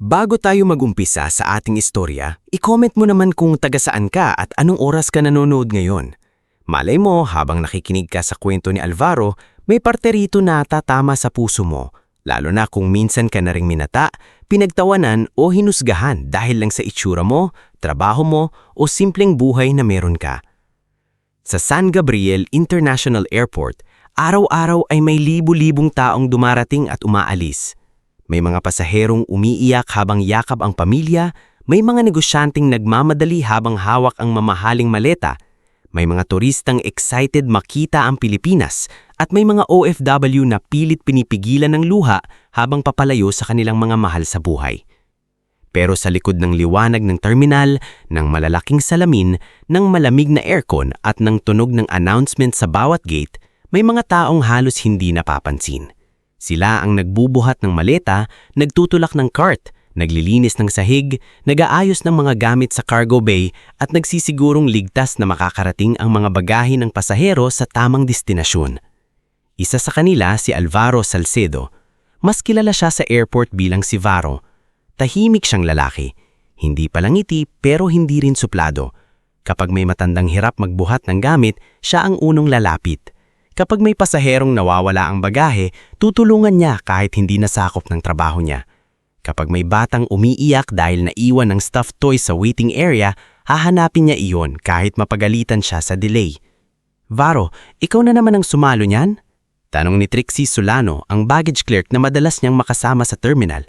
Bago tayo mag-umpisa sa ating istorya, i-comment mo naman kung taga saan ka at anong oras ka nanonood ngayon. Malay mo, habang nakikinig ka sa kwento ni Alvaro, may parte rito na tatama sa puso mo, lalo na kung minsan ka na ring minata, pinagtawanan o hinusgahan dahil lang sa itsura mo, trabaho mo o simpleng buhay na meron ka. Sa San Gabriel International Airport, araw-araw ay may libu-libong taong dumarating at umaalis. May mga pasaherong umiiyak habang yakap ang pamilya, may mga negosyanteng nagmamadali habang hawak ang mamahaling maleta, may mga turistang excited makita ang Pilipinas, at may mga OFW na pilit pinipigilan ng luha habang papalayo sa kanilang mga mahal sa buhay. Pero sa likod ng liwanag ng terminal, ng malalaking salamin, ng malamig na aircon at ng tunog ng announcement sa bawat gate, may mga taong halos hindi napapansin. Sila ang nagbubuhat ng maleta, nagtutulak ng cart, naglilinis ng sahig, nag-aayos ng mga gamit sa cargo bay at nagsisigurong ligtas na makakarating ang mga bagahe ng pasahero sa tamang destinasyon. Isa sa kanila si Alvaro Salcedo. Mas kilala siya sa airport bilang si Varo. Tahimik siyang lalaki. Hindi palangiti pero hindi rin suplado. Kapag may matandang hirap magbuhat ng gamit, siya ang unong lalapit. Kapag may pasaherong nawawala ang bagahe, tutulungan niya kahit hindi nasakop ng trabaho niya. Kapag may batang umiiyak dahil naiwan ng stuffed toy sa waiting area, hahanapin niya iyon kahit mapagalitan siya sa delay. Varo, ikaw na naman ang sumalo niyan? Tanong ni Trixie Solano, ang baggage clerk na madalas niyang makasama sa terminal.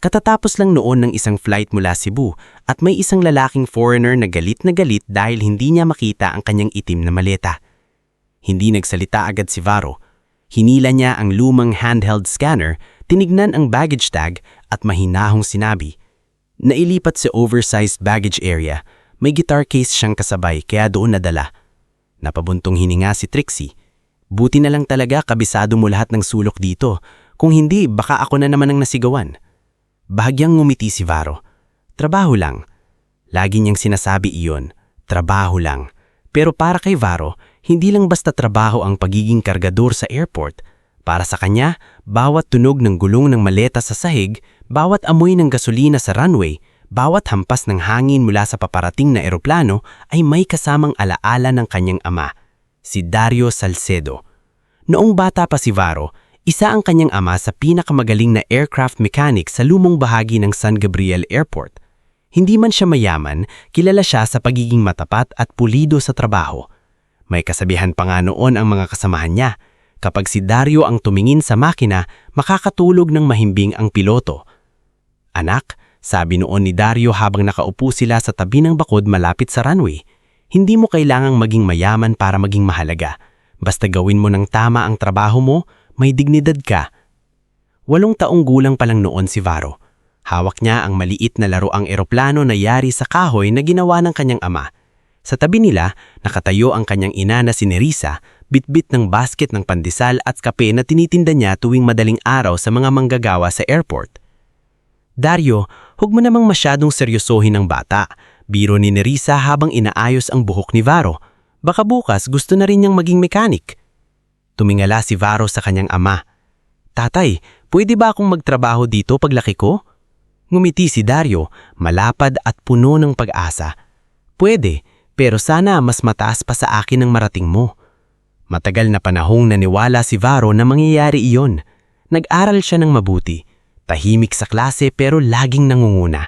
Katatapos lang noon ng isang flight mula Cebu at may isang lalaking foreigner na galit dahil hindi niya makita ang kanyang itim na maleta. Hindi nagsalita agad si Varo. Hinila niya ang lumang handheld scanner, tinignan ang baggage tag at mahinahong sinabi. Nailipat sa oversized baggage area, may guitar case siyang kasabay kaya doon nadala. Napabuntong hininga si Trixie. Buti na lang talaga kabisado mo lahat ng sulok dito. Kung hindi, baka ako na naman ang nasigawan. Bahagyang ngumiti si Varo. Trabaho lang. Lagi niyang sinasabi iyon, trabaho lang. Pero para kay Varo, hindi lang basta trabaho ang pagiging kargador sa airport. Para sa kanya, bawat tunog ng gulong ng maleta sa sahig, bawat amoy ng gasolina sa runway, bawat hampas ng hangin mula sa paparating na eroplano ay may kasamang alaala ng kanyang ama, si Dario Salcedo. Noong bata pa si Varo, isa ang kanyang ama sa pinakamagaling na aircraft mechanic sa lumang bahagi ng San Gabriel Airport. Hindi man siya mayaman, kilala siya sa pagiging matapat at pulido sa trabaho. May kasabihan pa nga noon ang mga kasamahan niya. Kapag si Dario ang tumingin sa makina, makakatulog ng mahimbing ang piloto. Anak, sabi noon ni Dario habang nakaupo sila sa tabi ng bakod malapit sa runway, hindi mo kailangang maging mayaman para maging mahalaga. Basta gawin mo ng tama ang trabaho mo, may dignidad ka. 8 taong gulang pa lang noon si Varo. Hawak niya ang maliit na laruang eroplano na yari sa kahoy na ginawa ng kanyang ama. Sa tabi nila, nakatayo ang kanyang ina na si Nerissa, bitbit ng basket ng pandesal at kape na tinitinda niya tuwing madaling araw sa mga manggagawa sa airport. Dario, huwag mo namang masyadong seryosohin ng bata. Biro ni Nerissa habang inaayos ang buhok ni Varo. Baka bukas gusto na rin niyang maging mechanic. Tumingala si Varo sa kanyang ama. Tatay, pwede ba akong magtrabaho dito paglaki ko? Ngumiti si Dario, malapad at puno ng pag-asa. Pwede, pero sana mas mataas pa sa akin ang marating mo. Matagal na panahong naniwala si Varo na mangyayari iyon. Nag-aral siya ng mabuti. Tahimik sa klase pero laging nangunguna.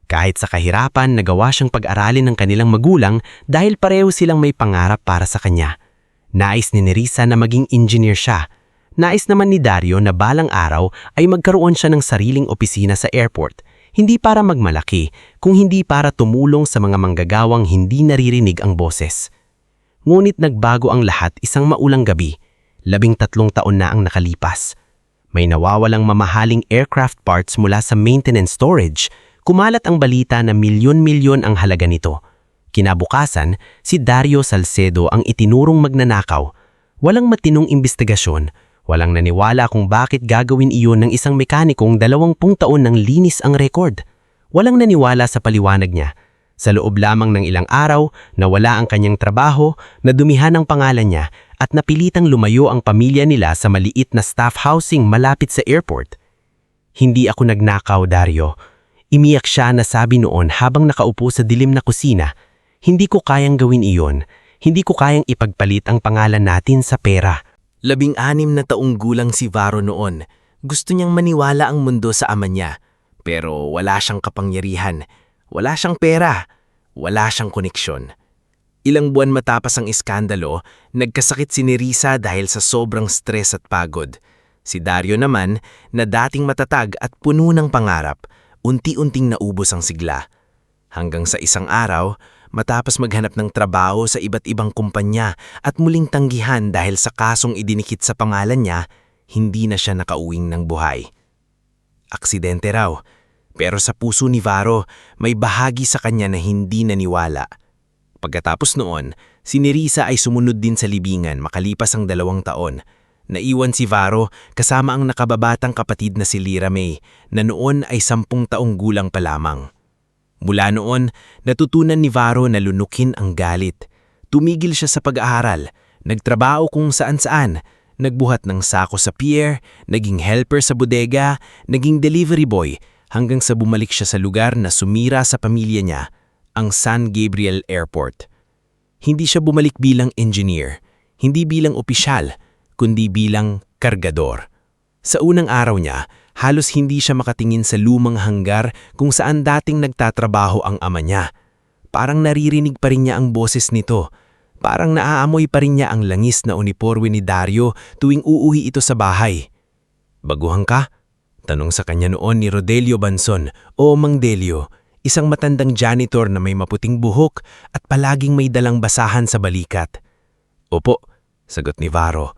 Kahit sa kahirapan, nagawa siyang pag-aralin ng kanilang magulang dahil pareho silang may pangarap para sa kanya. Nais ni Nerissa na maging engineer siya. Nais naman ni Dario na balang araw ay magkaroon siya ng sariling opisina sa airport. Hindi para magmalaki, kung hindi para tumulong sa mga manggagawang hindi naririnig ang boses. Ngunit nagbago ang lahat isang maulang gabi. 13 taon na ang nakalipas. May nawawalang mamahaling aircraft parts mula sa maintenance storage. Kumalat ang balita na milyon-milyon ang halaga nito. Kinabukasan, si Dario Salcedo ang itinurong magnanakaw. Walang matinong imbestigasyon. Walang naniwala kung bakit gagawin iyon ng isang mekanikong 20 taon nang linis ang record. Walang naniwala sa paliwanag niya. Sa loob lamang ng ilang araw, nawala ang kanyang trabaho, nadumihan ang pangalan niya, at napilitang lumayo ang pamilya nila sa maliit na staff housing malapit sa airport. Hindi ako nagnakaw, Dario. Imiyak siya na sabi noon habang nakaupo sa dilim na kusina. Hindi ko kayang gawin iyon. Hindi ko kayang ipagpalit ang pangalan natin sa pera. 16 na taong gulang si Varo noon. Gusto niyang maniwala ang mundo sa ama niya. Pero wala siyang kapangyarihan. Wala siyang pera. Wala siyang koneksyon. Ilang buwan matapos ang iskandalo, nagkasakit si Nerissa dahil sa sobrang stress at pagod. Si Dario naman, na dating matatag at puno ng pangarap, unti-unting naubos ang sigla. Hanggang sa isang araw, matapos maghanap ng trabaho sa iba't ibang kumpanya at muling tanggihan dahil sa kasong idinikit sa pangalan niya, hindi na siya nakauwing ng buhay. Aksidente raw, pero sa puso ni Varo, may bahagi sa kanya na hindi naniwala. Pagkatapos noon, si Nerissa ay sumunod din sa libingan makalipas ang 2 taon. Naiwan si Varo kasama ang nakababatang kapatid na si Lyra May na noon ay 10 taong gulang pa lamang. Mula noon, natutunan ni Varo na lunukin ang galit. Tumigil siya sa pag-aaral, nagtrabaho kung saan-saan, nagbuhat ng sako sa pier, naging helper sa bodega, naging delivery boy, hanggang sa bumalik siya sa lugar na sumira sa pamilya niya, ang San Gabriel Airport. Hindi siya bumalik bilang engineer, hindi bilang opisyal, kundi bilang kargador. Sa unang araw niya, halos hindi siya makatingin sa lumang hanggar kung saan dating nagtatrabaho ang ama niya. Parang naririnig pa rin niya ang boses nito. Parang naaamoy pa rin niya ang langis na uniporme ni Dario tuwing uuwi ito sa bahay. "Baguhan ka?" tanong sa kanya noon ni Rodelio Banson o Mang Delio, isang matandang janitor na may maputing buhok at palaging may dalang basahan sa balikat. "Opo," sagot ni Varo.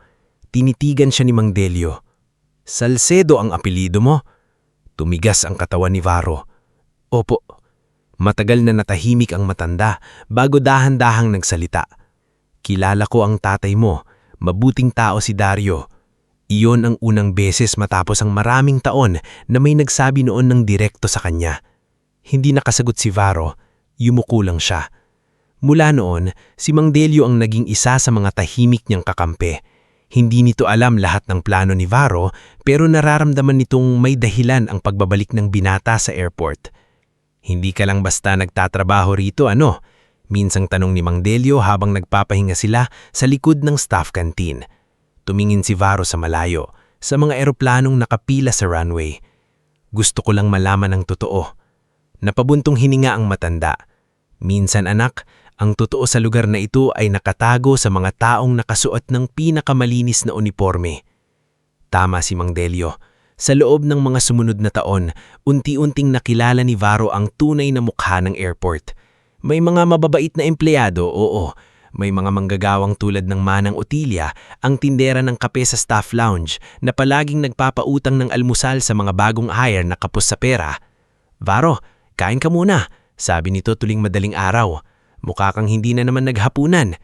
Tinitigan siya ni Mang Delio. "Salcedo ang apelido mo?" Tumigas ang katawan ni Varo. "Opo." Matagal na natahimik ang matanda bago dahan-dahang nagsalita. "Kilala ko ang tatay mo. Mabuting tao si Dario." Iyon ang unang beses matapos ang maraming taon na may nagsabi noon ng direkto sa kanya. Hindi nakasagot si Varo, yumuko lang siya. Mula noon, si Mang Delio ang naging isa sa mga tahimik niyang kakampi. Hindi nito alam lahat ng plano ni Varo, pero nararamdaman nitong may dahilan ang pagbabalik ng binata sa airport. "Hindi ka lang basta nagtatrabaho rito, ano?" Minsang tanong ni Mang Delio habang nagpapahinga sila sa likod ng staff canteen. Tumingin si Varo sa malayo, sa mga eroplanong nakapila sa runway. "Gusto ko lang malaman ang totoo." Napabuntong hininga ang matanda. "Minsan anak, ang totoo sa lugar na ito ay nakatago sa mga taong nakasuot ng pinakamalinis na uniforme." Tama si Mang Delio. Sa loob ng mga sumunod na taon, unti-unting nakilala ni Varo ang tunay na mukha ng airport. May mga mababait na empleyado, oo. May mga manggagawang tulad ng Manang Otilia, ang tindera ng kape sa staff lounge na palaging nagpapautang ng almusal sa mga bagong hire na kapos sa pera. "Varo, kain ka muna," sabi nito tuwing madaling araw. "Mukha kang hindi na naman naghapunan."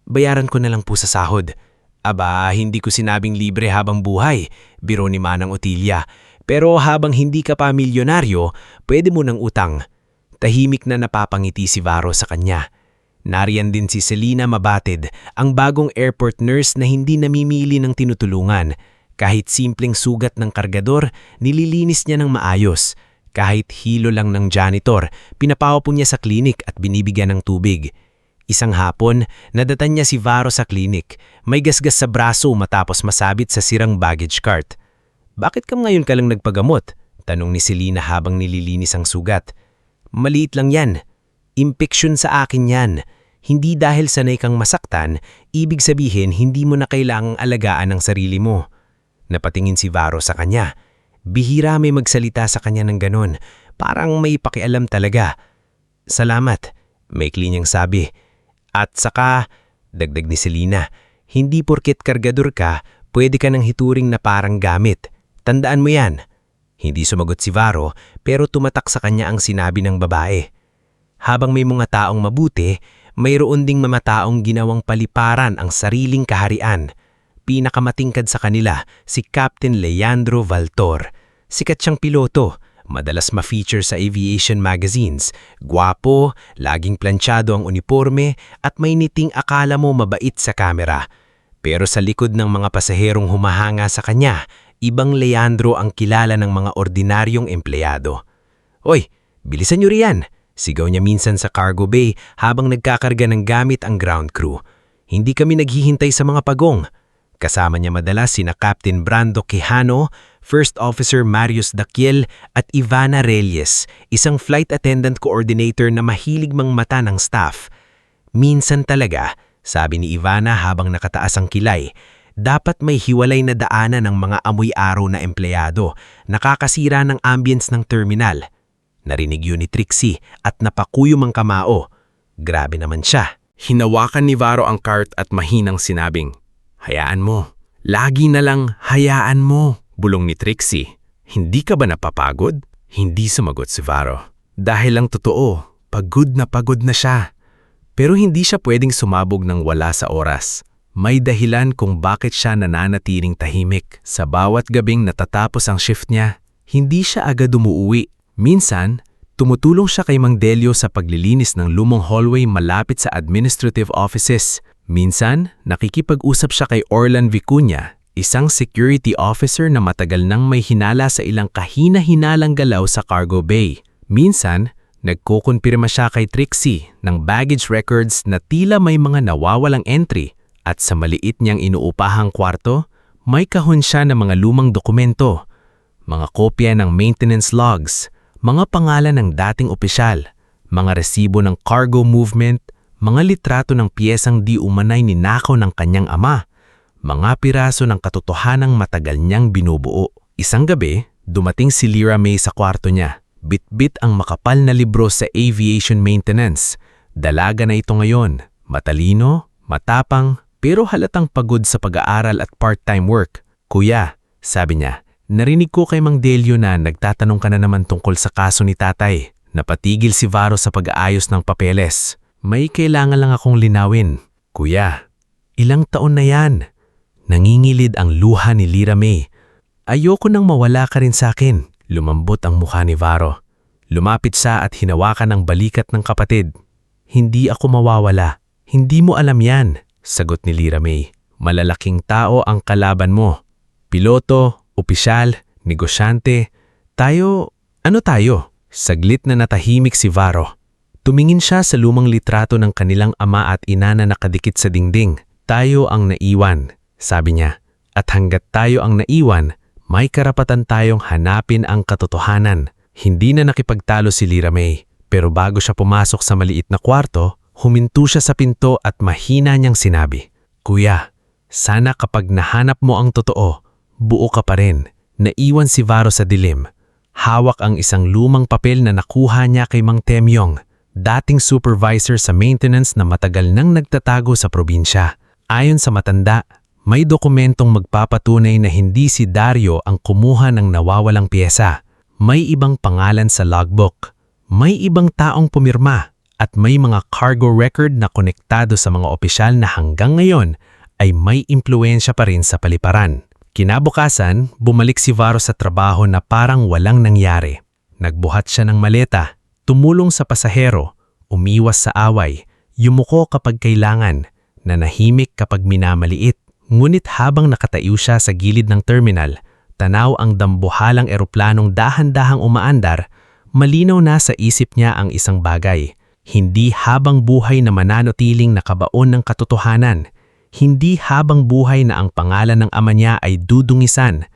"Bayaran ko na lang po sa sahod." "Aba, hindi ko sinabing libre habang buhay," biro ni Manang Otilia. "Pero habang hindi ka pa milyonaryo, pwede mo ng utang." Tahimik na napapangiti si Varo sa kanya. Nariyan din si Selina Mabatid, ang bagong airport nurse na hindi namimili ng tinutulungan. Kahit simpleng sugat ng kargador, nililinis niya ng maayos. Kahit hilo lang ng janitor, pinapaupo niya sa klinik at binibigyan ng tubig. Isang hapon, nadatan niya si Varo sa klinik. May gasgas sa braso matapos masabit sa sirang baggage cart. "Bakit ka ngayon ka lang nagpagamot?" tanong ni Selina habang nililinis ang sugat. "Maliit lang yan. Impeksyon sa akin yan. Hindi dahil sanay kang masaktan, ibig sabihin hindi mo na kailangang alagaan ang sarili mo." Napatingin si Varo sa kanya. Bihira may magsalita sa kanya ng ganon. Parang may pakialam talaga. "Salamat," maikli niyang sabi. "At saka," dagdag ni Selina, "hindi porket kargador ka, pwede ka nang hituring na parang gamit. Tandaan mo yan." Hindi sumagot si Varo, pero tumatak sa kanya ang sinabi ng babae. Habang may mga taong mabuti, mayroon ding mga taong ginawang paliparan ang sariling kaharian. Pinakamatingkad sa kanila si Captain Leandro Valtor. Sikat siyang piloto, madalas ma-feature sa aviation magazines. Gwapo, laging planchado ang uniforme at may niting akala mo mabait sa kamera. Pero sa likod ng mga pasaherong humahanga sa kanya, ibang Leandro ang kilala ng mga ordinaryong empleyado. "Oy, bilisan niyo riyan!" Sigaw niya minsan sa cargo bay habang nagkakarga ng gamit ang ground crew. "Hindi kami naghihintay sa mga pagong." Kasama niya madalas sina Captain Brando Quijano, First Officer Marius Daquiel at Ivana Reyes, isang flight attendant coordinator na mahilig mangmata ng staff. Minsan talaga, sabi ni Ivana habang nakataas ang kilay, dapat may hiwalay na daanan ng mga amoy araw na empleyado, nakakasira ng ambience ng terminal. Narinig yun ni Trixie at napakuyom ang kamao. Grabe naman siya. Hinawakan ni Varo ang cart at mahinang sinabing, "Hayaan mo. Lagi na lang hayaan mo," bulong ni Trixie. "Hindi ka ba napapagod?" Hindi sumagot si Varo. Dahil lang totoo, pagod na siya. Pero hindi siya pwedeng sumabog ng wala sa oras. May dahilan kung bakit siya nananatiling tahimik. Sa bawat gabing natatapos ang shift niya, hindi siya agad umuuwi. Minsan, tumutulong siya kay Mang Delio sa paglilinis ng lumang hallway malapit sa administrative offices. Minsan, nakikipag-usap siya kay Orlan Vicuña, isang security officer na matagal nang may hinala sa ilang kahina-hinalang galaw sa cargo bay. Minsan, nagkukumpirma siya kay Trixie ng baggage records na tila may mga nawawalang entry at sa maliit niyang inuupahang kwarto, may kahon siya ng mga lumang dokumento, mga kopya ng maintenance logs, mga pangalan ng dating opisyal, mga resibo ng cargo movement, mga litrato ng piyesang di umanay ninakaw ng kanyang ama, mga piraso ng katotohanang matagal niyang binubuo. Isang gabi, dumating si Lyra May sa kwarto niya. Bit-bit ang makapal na libro sa aviation maintenance. Dalaga na ito ngayon, matalino, matapang, pero halatang pagod sa pag-aaral at part-time work. "Kuya," sabi niya, "narinig ko kay Mang Delio na nagtatanong ka na naman tungkol sa kaso ni tatay. Napatigil si Varo sa pag-aayos ng papeles. May kailangan lang akong linawin." "Kuya, ilang taon na yan?" Nangingilid ang luha ni Lyra May. "Ayoko nang mawala ka rin sa akin." Lumambot ang mukha ni Varo. Lumapit siya at hinawakan ang balikat ng kapatid. "Hindi ako mawawala. Hindi mo alam yan," sagot ni Lyra May. "Malalaking tao ang kalaban mo. Piloto, opisyal, negosyante. Ano tayo?" Saglit na natahimik si Varo. Tumingin siya sa lumang litrato ng kanilang ama at ina na nakadikit sa dingding. "Tayo ang naiwan," sabi niya. "At hanggat tayo ang naiwan, may karapatan tayong hanapin ang katotohanan." Hindi na nakipagtalo si Lyra May, pero bago siya pumasok sa maliit na kwarto, huminto siya sa pinto at mahina niyang sinabi, "Kuya, sana kapag nahanap mo ang totoo, buo ka pa rin." Naiwan si Varo sa dilim. Hawak ang isang lumang papel na nakuha niya kay Mang Temyong, dating supervisor sa maintenance na matagal nang nagtatago sa probinsya. Ayon sa matanda, may dokumentong magpapatunay na hindi si Dario ang kumuha ng nawawalang piyesa. May ibang pangalan sa logbook, may ibang taong pumirma, at may mga cargo record na konektado sa mga opisyal na hanggang ngayon ay may impluensya pa rin sa paliparan. Kinabukasan, bumalik si Varo sa trabaho na parang walang nangyari. Nagbuhat siya ng maleta, tumulong sa pasahero, umiwas sa away, yumuko kapag kailangan, nanahimik kapag minamaliit. Ngunit habang nakatayo siya sa gilid ng terminal, tanaw ang dambuhalang eroplanong dahan-dahang umaandar, malinaw na sa isip niya ang isang bagay. Hindi habang buhay na mananatiling nakabaon ng katotohanan, hindi habang buhay na ang pangalan ng ama niya ay dudungisan,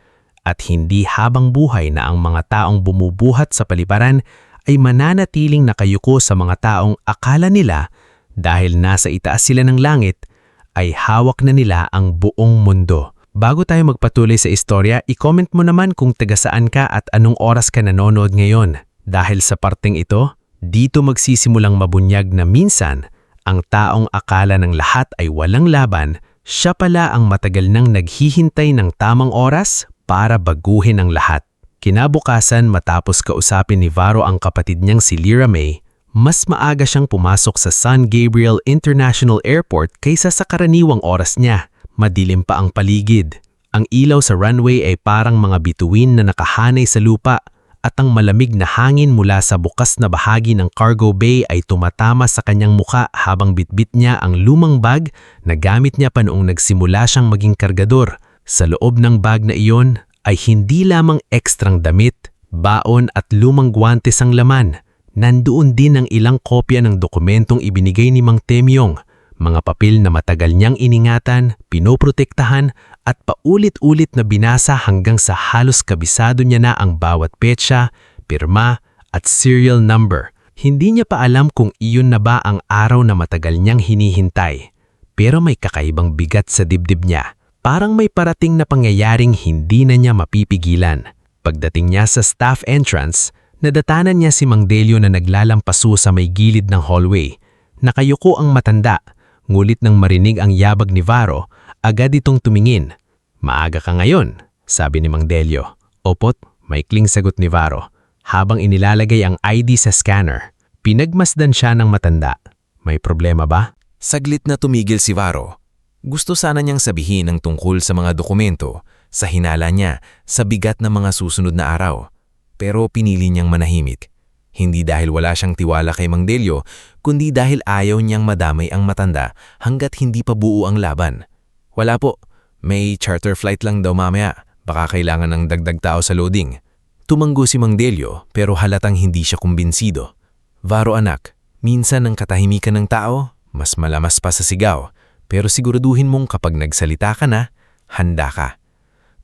at hindi habang buhay na ang mga taong bumubuhat sa paliparan ay mananatiling nakayuko sa mga taong akala nila dahil nasa itaas sila ng langit, ay hawak na nila ang buong mundo. Bago tayo magpatuloy sa istorya, i-comment mo naman kung taga-saan ka at anong oras ka nanonood ngayon. Dahil sa parteng ito, dito magsisimulang mabunyag na minsan, ang taong akala ng lahat ay walang laban, siya pala ang matagal nang naghihintay ng tamang oras para baguhin ang lahat. Kinabukasan matapos kausapin ni Varo ang kapatid niyang si Lyra May, mas maaga siyang pumasok sa San Gabriel International Airport kaysa sa karaniwang oras niya. Madilim pa ang paligid. Ang ilaw sa runway ay parang mga bituin na nakahanay sa lupa at ang malamig na hangin mula sa bukas na bahagi ng cargo bay ay tumatama sa kanyang muka habang bitbit niya ang lumang bag na gamit niya pa noong nagsimula siyang maging kargador. Sa loob ng bag na iyon ay hindi lamang ekstrang damit, baon at lumang guwantes ang laman. Nandoon din ang ilang kopya ng dokumentong ibinigay ni Mang Temyong, mga papel na matagal niyang iningatan, pinoprotektahan at paulit-ulit na binasa hanggang sa halos kabisado niya na ang bawat petsa, pirma at serial number. Hindi niya pa alam kung iyon na ba ang araw na matagal niyang hinihintay. Pero may kakaibang bigat sa dibdib niya. Parang may parating na pangyayaring hindi na niya mapipigilan. Pagdating niya sa staff entrance, nadatanan niya si Mang Delio na naglalampaso sa may gilid ng hallway. Nakayuko ang matanda, ngulit nang marinig ang yabag ni Varro, agad itong tumingin. "Maaga ka ngayon," sabi ni Mang Delio. "Opot," maikling sagot ni Varro, habang inilalagay ang ID sa scanner. Pinagmasdan siya ng matanda. "May problema ba?" Saglit na tumigil si Varro. Gusto sana niyang sabihin ang tungkol sa mga dokumento, sa hinala niya, sa bigat ng mga susunod na araw. Pero pinili niyang manahimik. Hindi dahil wala siyang tiwala kay Mang Delio, kundi dahil ayaw niyang madamay ang matanda hanggat hindi pa buo ang laban. "Wala po, may charter flight lang daw mamaya, baka kailangan ng dagdag tao sa loading." Tumanggo si Mang Delio pero halatang hindi siya kumbinsido. "Varro anak, minsan ang katahimikan ng tao, mas malamas pa sa sigaw. Pero siguraduhin mong kapag nagsalita ka na, handa ka."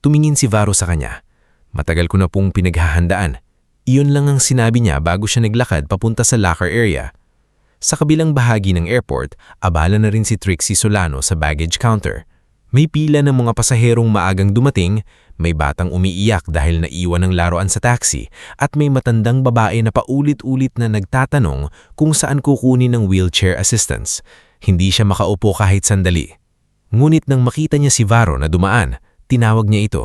Tumingin si Varro sa kanya. "Matagal ko na pong pinaghahandaan." Iyon lang ang sinabi niya bago siya naglakad papunta sa locker area. Sa kabilang bahagi ng airport, abala na rin si Trixie Solano sa baggage counter. May pila ng mga pasaherong maagang dumating, may batang umiiyak dahil naiwan ng laruan sa taxi, at may matandang babae na paulit-ulit na nagtatanong kung saan kukunin ng wheelchair assistance. Hindi siya makaupo kahit sandali. Ngunit nang makita niya si Varro na dumaan, tinawag niya ito.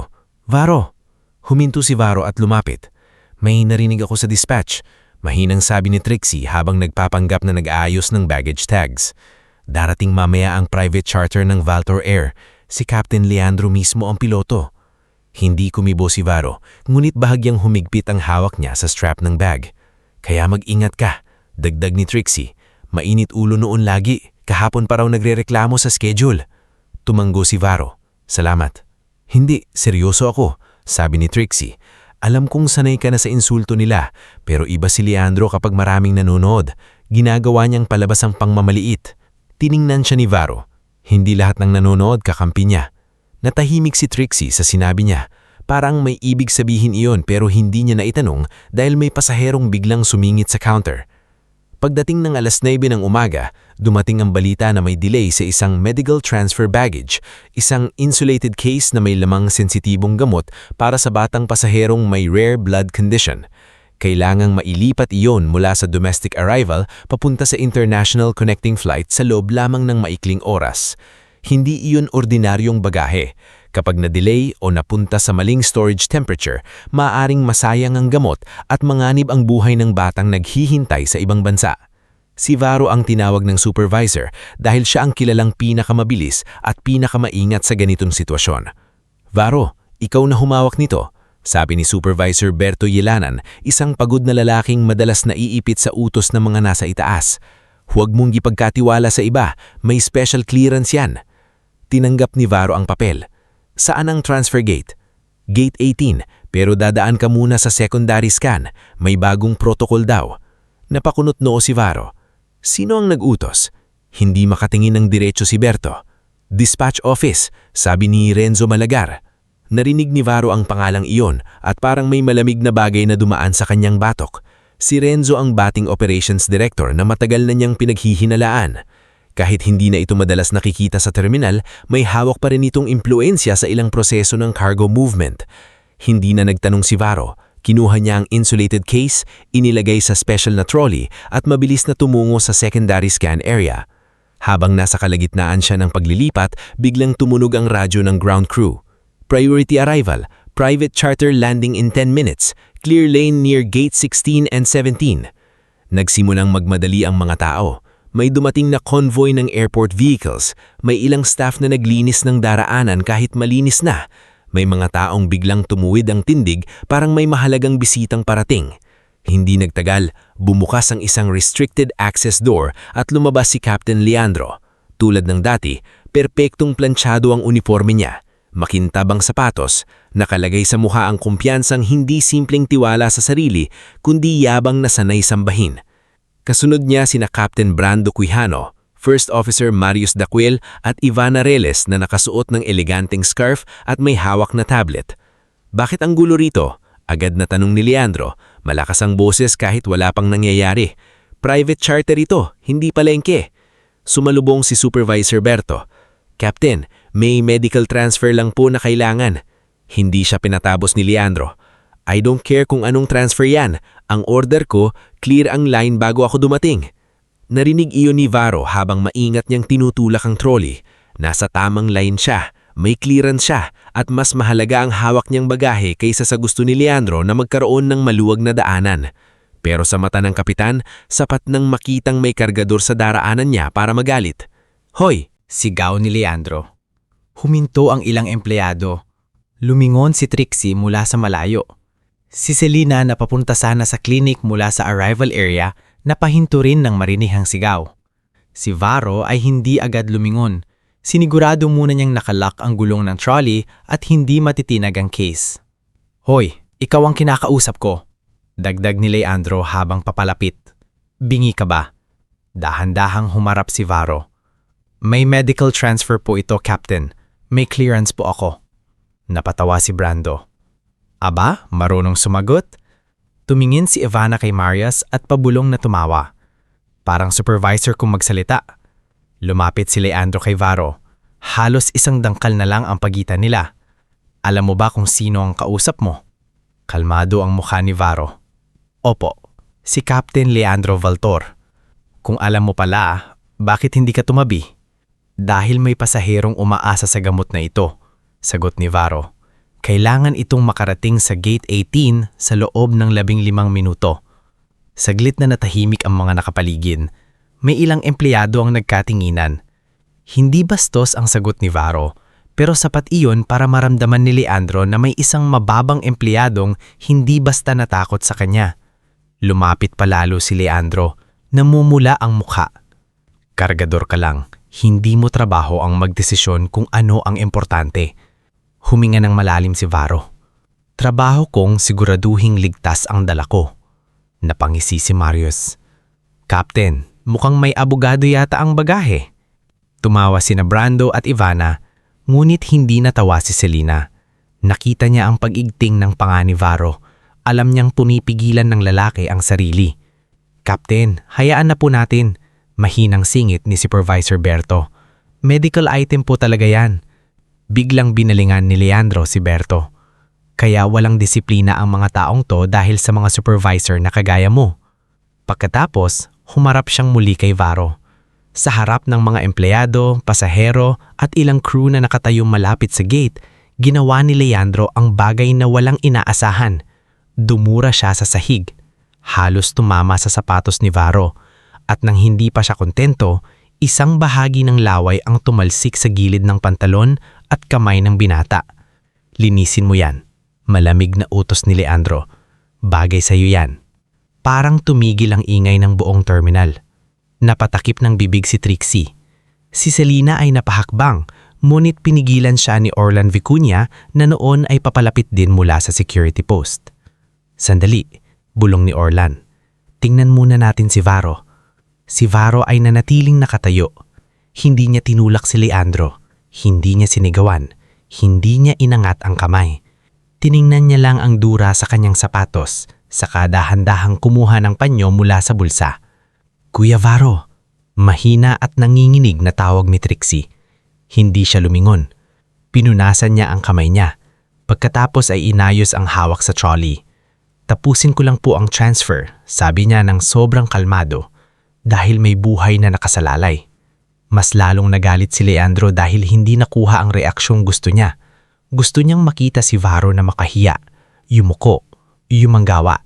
"Varro!" Huminto si Varro at lumapit. "May narinig ako sa dispatch," mahinang sabi ni Trixie habang nagpapanggap na nag-aayos ng baggage tags. "Darating mamaya ang private charter ng Valtor Air. Si Captain Leandro mismo ang piloto." Hindi kumibo si Varro, ngunit bahagyang humigpit ang hawak niya sa strap ng bag. "Kaya mag-ingat ka," dagdag ni Trixie. "Mainit ulo noon lagi, kahapon pa raw nagrereklamo sa schedule." Tumanggo si Varro. "Salamat." "Hindi, seryoso ako," sabi ni Trixie. "Alam kong sanay ka na sa insulto nila, pero iba si Leandro kapag maraming nanonood. Ginagawa niyang palabas ang pangmamaliit." Tiningnan siya ni Varro. Hindi lahat ng nanonood kakampi niya. Natahimik si Trixie sa sinabi niya. Parang may ibig sabihin iyon pero hindi niya naitanong dahil may pasaherong biglang sumingit sa counter. Pagdating ng 9:00 ng umaga, dumating ang balita na may delay sa isang medical transfer baggage, isang insulated case na may lamang sensitibong gamot para sa batang pasaherong may rare blood condition. Kailangang mailipat iyon mula sa domestic arrival papunta sa international connecting flight sa loob lamang ng maikling oras. Hindi iyon ordinaryong bagahe. Kapag na-delay o napunta sa maling storage temperature, maaaring masayang ang gamot at manganib ang buhay ng batang naghihintay sa ibang bansa. Si Varro ang tinawag ng supervisor dahil siya ang kilalang pinakamabilis at pinakamaingat sa ganitong sitwasyon. "Varro, ikaw na humawak nito," sabi ni Supervisor Berto Yelanan, isang pagod na lalaking madalas naiipit sa utos ng mga nasa itaas. "Huwag mong ipagkatiwala sa iba, may special clearance yan." Tinanggap ni Varro ang papel. "Saan ang transfer gate?" "Gate 18, pero dadaan ka muna sa secondary scan. May bagong protocol daw." Napakunot noo si Varro. Sino ang nag-utos? Hindi makatingin ng diretso si Berto. "Dispatch office," sabi ni Renzo Malagar. Narinig ni Varro ang pangalang iyon at parang may malamig na bagay na dumaan sa kanyang batok. Si Renzo ang dating operations director na matagal na niyang pinaghihinalaan. Kahit hindi na ito madalas nakikita sa terminal, may hawak pa rin itong impluensya sa ilang proseso ng cargo movement. Hindi na nagtanong si Varro. Kinuha niya ang insulated case, inilagay sa special na trolley at mabilis na tumungo sa secondary scan area. Habang nasa kalagitnaan siya ng paglilipat, biglang tumunog ang radyo ng ground crew. "Priority arrival, private charter landing in 10 minutes, clear lane near gate 16 and 17. Nagsimulang magmadali ang mga tao. May dumating na convoy ng airport vehicles, may ilang staff na naglinis ng daraanan kahit malinis na. May mga taong biglang tumuwid ang tindig parang may mahalagang bisitang parating. Hindi nagtagal, bumukas ang isang restricted access door at lumabas si Captain Leandro. Tulad ng dati, perpektong planchado ang uniforme niya. Makintab ang sapatos, nakalagay sa mukha ang kumpiyansang hindi simpleng tiwala sa sarili, kundi yabang na sanay sambahin. Kasunod niya sina Captain Brando Quijano, First Officer Marius Daquil at Ivana Reles na nakasuot ng eleganteng scarf at may hawak na tablet. Bakit ang gulo rito? Agad na tanong ni Leandro, malakas ang boses kahit wala pang nangyayari. Private charter ito, hindi palengke. Sumalubong si Supervisor Berto. Captain, may medical transfer lang po na kailangan. Hindi siya pinatabos ni Leandro. I don't care kung anong transfer yan. Ang order ko, clear ang line bago ako dumating. Narinig iyon ni Varo habang maingat niyang tinutulak ang trolley. Nasa tamang line siya, may clearance siya, at mas mahalaga ang hawak niyang bagahe kaysa sa gusto ni Leandro na magkaroon ng maluwag na daanan. Pero sa mata ng kapitan, sapat nang makitang may kargador sa daraanan niya para magalit. Hoy! Sigaw ni Leandro. Huminto ang ilang empleyado. Lumingon si Trixie mula sa malayo. Si Selena na papunta sana sa clinic mula sa arrival area, napahinto rin ng marinihang sigaw. Si Varo ay hindi agad lumingon. Sinigurado muna niyang nakalock ang gulong ng trolley at hindi matitinag ang case. Hoy, ikaw ang kinakausap ko. Dagdag ni Leandro habang papalapit. Bingi ka ba? Dahan-dahang humarap si Varo. May medical transfer po ito, Captain. May clearance po ako. Napatawa si Brando. Aba, marunong sumagot? Tumingin si Ivana kay Marius at pabulong na tumawa. Parang supervisor kung magsalita. Lumapit si Leandro kay Varo. Halos isang dangkal na lang ang pagitan nila. Alam mo ba kung sino ang kausap mo? Kalmado ang mukha ni Varo. Opo, si Captain Leandro Valtor. Kung alam mo pala, bakit hindi ka tumabi? Dahil may pasaherong umaasa sa gamot na ito, sagot ni Varo. Kailangan itong makarating sa Gate 18 sa loob ng 15 minuto. Saglit na natahimik ang mga nakapaligid. May ilang empleyado ang nagkatinginan. Hindi bastos ang sagot ni Varo, pero sapat iyon para maramdaman ni Leandro na may isang mababang empleyadong hindi basta natakot sa kanya. Lumapit palalo si Leandro, namumula ang mukha. Kargador ka lang. Hindi mo trabaho ang magdesisyon kung ano ang importante. Huminga ng malalim si Varo. Trabaho kong siguraduhing ligtas ang dala ko. Napangisi si Marius. Captain, mukhang may abogado yata ang bagahe. Tumawa sina Brando at Ivana, ngunit hindi natawa si Selena. Nakita niya ang pag-igting ng panga ni Varo. Alam niyang punipigilan ng lalaki ang sarili. Captain, hayaan na po natin. Mahinang singit ni Supervisor Berto. Medical item po talaga yan. Biglang binalingan ni Leandro si Berto. Kaya walang disiplina ang mga taong to dahil sa mga supervisor na kagaya mo. Pagkatapos, humarap siyang muli kay Varo. Sa harap ng mga empleyado, pasahero at ilang crew na nakatayong malapit sa gate, ginawa ni Leandro ang bagay na walang inaasahan. Dumura siya sa sahig. Halos tumama sa sapatos ni Varo. At nang hindi pa siya kontento, isang bahagi ng laway ang tumalsik sa gilid ng pantalon at kamay ng binata. Linisin mo yan. Malamig na utos ni Leandro. Bagay sa'yo yan. Parang tumigil ang ingay ng buong terminal. Napatakip ng bibig si Trixie. Si Selena ay napahakbang, ngunit pinigilan siya ni Orlan Vicuña na noon ay papalapit din mula sa security post. Sandali, bulong ni Orlan. Tingnan muna natin si Varo. Si Varo ay nanatiling nakatayo. Hindi niya tinulak si Leandro. Hindi niya sinigawan. Hindi niya inangat ang kamay. Tiningnan niya lang ang dura sa kanyang sapatos, saka dahan-dahang kumuha ng panyo mula sa bulsa. Kuya Varo, mahina at nanginginig na tawag ni Trixie. Hindi siya lumingon. Pinunasan niya ang kamay niya. Pagkatapos ay inayos ang hawak sa trolley. Tapusin ko lang po ang transfer, sabi niya ng sobrang kalmado. Dahil may buhay na nakasalalay. Mas lalong nagalit si Leandro dahil hindi nakuha ang reaksyong gusto niya. Gusto niyang makita si Varo na makahiya, yumuko, yumanggawa.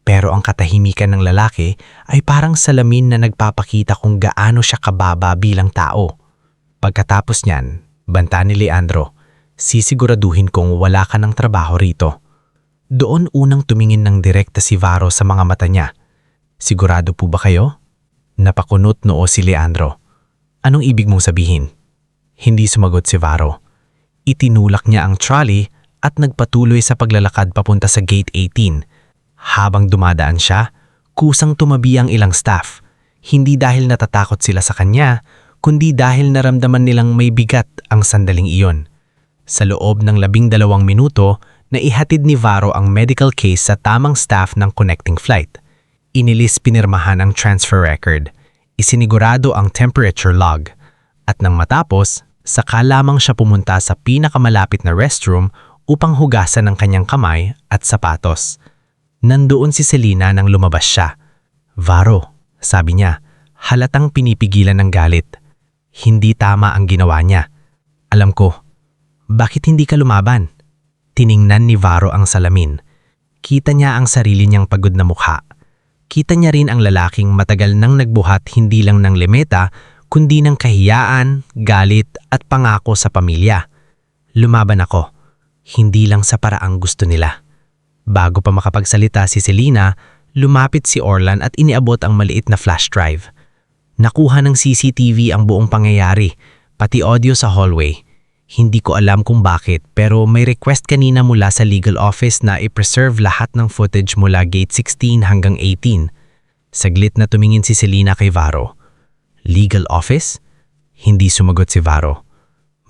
Pero ang katahimikan ng lalaki ay parang salamin na nagpapakita kung gaano siya kababa bilang tao. Pagkatapos niyan, banta ni Leandro, Sisiguraduhin kong wala ka ng trabaho rito. Doon unang tumingin ng direkta si Varo sa mga mata niya. Sigurado po ba kayo? Napakunot noo si Leandro. Anong ibig mong sabihin? Hindi sumagot si Varo. Itinulak niya ang trolley at nagpatuloy sa paglalakad papunta sa Gate 18. Habang dumadaan siya, kusang tumabi ang ilang staff. Hindi dahil natatakot sila sa kanya, kundi dahil naramdaman nilang may bigat ang sandaling iyon. Sa loob ng 12 minuto, naihatid ni Varo ang medical case sa tamang staff ng connecting flight. Inilis pinirmahan ang transfer record. Isinigurado ang temperature log. At nang matapos, saka lamang siya pumunta sa pinakamalapit na restroom upang hugasan ang kanyang kamay at sapatos. Nandoon si Selena nang lumabas siya. Varo, sabi niya, halatang pinipigilan ng galit. Hindi tama ang ginawa niya. Alam ko. Bakit hindi ka lumaban? Tiningnan ni Varo ang salamin. Kita niya ang sarili niyang pagod na mukha. Kita niya rin ang lalaking matagal nang nagbuhat hindi lang ng lemeta, kundi ng kahiyaan, galit at pangako sa pamilya. Lumaban ako. Hindi lang sa paraang gusto nila. Bago pa makapagsalita si Selena, lumapit si Orlan at iniabot ang maliit na flash drive. Nakuha ng CCTV ang buong pangyayari, pati audio sa hallway. Hindi ko alam kung bakit pero may request kanina mula sa legal office na i-preserve lahat ng footage mula gate 16 hanggang 18. Saglit na tumingin si Selena kay Varo. Legal office? Hindi sumagot si Varo.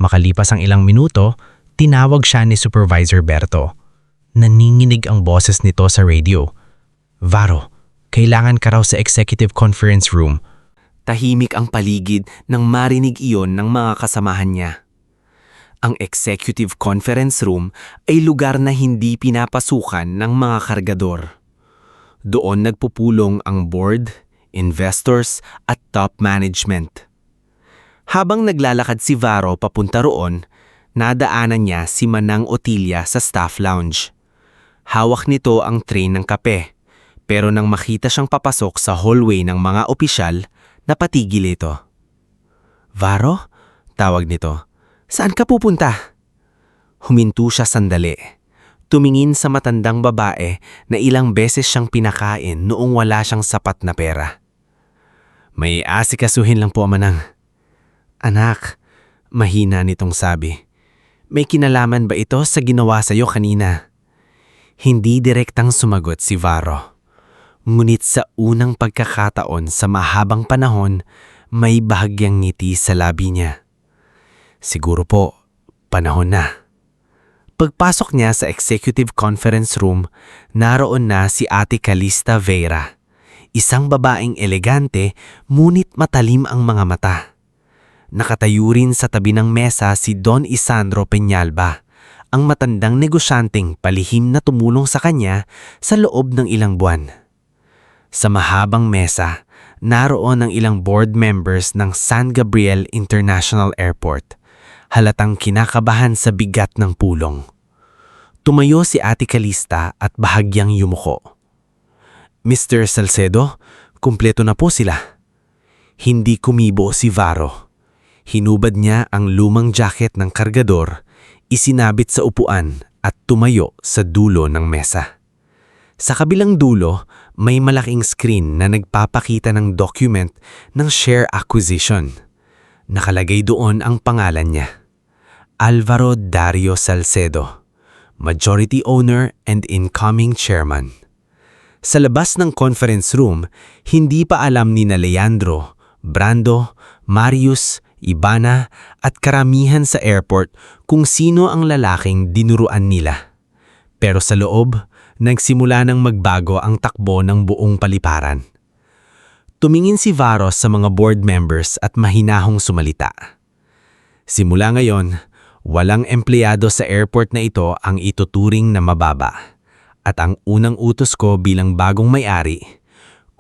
Makalipas ang ilang minuto, tinawag siya ni Supervisor Berto. Naninginig ang boses nito sa radio. Varo, kailangan ka raw sa executive conference room. Tahimik ang paligid nang marinig iyon ng mga kasamahan niya. Ang executive conference room ay lugar na hindi pinapasukan ng mga kargador. Doon nagpupulong ang board, investors at top management. Habang naglalakad si Varo papunta roon, nadaanan niya si Manang Otilia sa staff lounge. Hawak nito ang tray ng kape, pero nang makita siyang papasok sa hallway ng mga opisyal, napatigil ito. Varo? Tawag nito. Saan ka pupunta? Huminto siya sandali. Tumingin sa matandang babae na ilang beses siyang pinakain noong wala siyang sapat na pera. May asikasuhin lang po, Manang. Anak, mahina nitong sabi. May kinalaman ba ito sa ginawa sa'yo kanina? Hindi direktang sumagot si Varo. Ngunit sa unang pagkakataon sa mahabang panahon, may bahagyang ngiti sa labi niya. Siguro po, panahon na. Pagpasok niya sa executive conference room, naroon na si Ate Calista Vera. Isang babaeng elegante, ngunit matalim ang mga mata. Nakatayo rin sa tabi ng mesa si Don Isandro Peñalba, ang matandang negosyanteng palihim na tumulong sa kanya sa loob ng ilang buwan. Sa mahabang mesa, naroon ang ilang board members ng San Gabriel International Airport. Halatang kinakabahan sa bigat ng pulong. Tumayo si Ate Calista at bahagyang yumuko. Mr. Salcedo, kumpleto na po sila. Hindi kumibo si Varo. Hinubad niya ang lumang jacket ng kargador, isinabit sa upuan at tumayo sa dulo ng mesa. Sa kabilang dulo, may malaking screen na nagpapakita ng document ng share acquisition. Nakalagay doon ang pangalan niya. Alvaro Dario Salcedo, Majority Owner and Incoming Chairman. Sa labas ng conference room, hindi pa alam ni na Leandro, Brando, Marius, Ibana at karamihan sa airport kung sino ang lalaking dinuruan nila. Pero sa loob, nagsimula ng magbago ang takbo ng buong paliparan. Tumingin si Varo sa mga board members at mahinahong sumalita. Simula ngayon, walang empleyado sa airport na ito ang ituturing na mababa. At ang unang utos ko bilang bagong may-ari,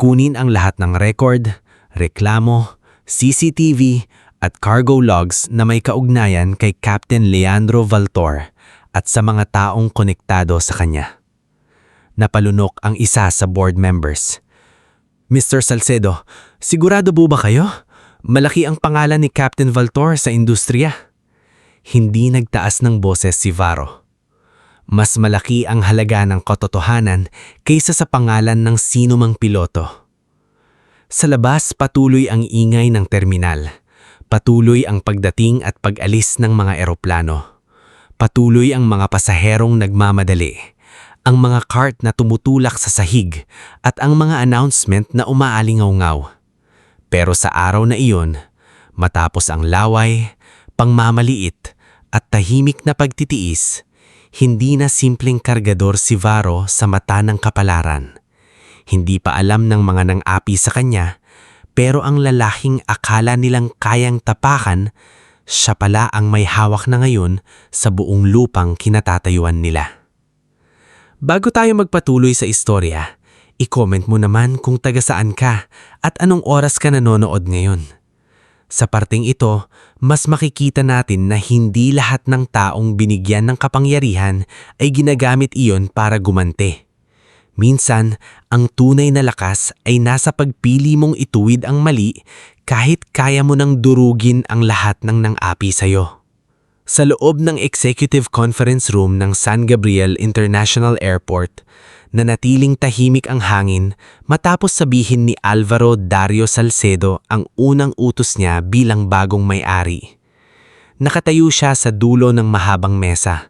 kunin ang lahat ng record, reklamo, CCTV at cargo logs na may kaugnayan kay Captain Leandro Valtor at sa mga taong konektado sa kanya. Napalunok ang isa sa board members. Mr. Salcedo, sigurado po ba kayo? Malaki ang pangalan ni Captain Valtor sa industriya. Hindi nagtaas ng boses si Varo. Mas malaki ang halaga ng katotohanan kaysa sa pangalan ng sino mang piloto. Sa labas patuloy ang ingay ng terminal. Patuloy ang pagdating at pag-alis ng mga eroplano. Patuloy ang mga pasaherong nagmamadali. Ang mga cart na tumutulak sa sahig at ang mga announcement na umaalingaw-ngaw. Pero sa araw na iyon, matapos ang laway, pangmamaliit at tahimik na pagtitiis, hindi na simpleng kargador si Varo sa mata ng kapalaran. Hindi pa alam ng mga nang-api sa kanya, pero ang lalaking akala nilang kayang tapakan, siya pala ang may hawak na ngayon sa buong lupang kinatatayuan nila. Bago tayo magpatuloy sa istorya, i-comment mo naman kung taga saan ka at anong oras ka nanonood ngayon. Sa parting ito, mas makikita natin na hindi lahat ng taong binigyan ng kapangyarihan ay ginagamit iyon para gumante. Minsan, ang tunay na lakas ay nasa pagpili mong ituwid ang mali kahit kaya mo nang durugin ang lahat ng nang-api sa'yo. Sa loob ng Executive Conference Room ng San Gabriel International Airport, nanatiling tahimik ang hangin matapos sabihin ni Alvaro Dario Salcedo ang unang utos niya bilang bagong may-ari. Nakatayo siya sa dulo ng mahabang mesa.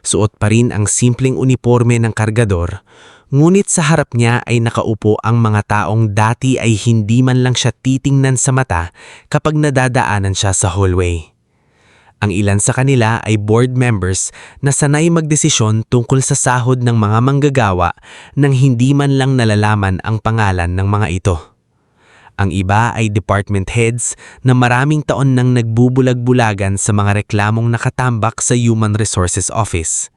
Suot pa rin ang simpleng uniforme ng kargador, ngunit sa harap niya ay nakaupo ang mga taong dati ay hindi man lang siya titingnan sa mata kapag nadadaanan siya sa hallway. Ang ilan sa kanila ay board members na sanay magdesisyon tungkol sa sahod ng mga manggagawa nang hindi man lang nalalaman ang pangalan ng mga ito. Ang iba ay department heads na maraming taon nang nagbubulag-bulagan sa mga reklamong nakatambak sa Human Resources Office.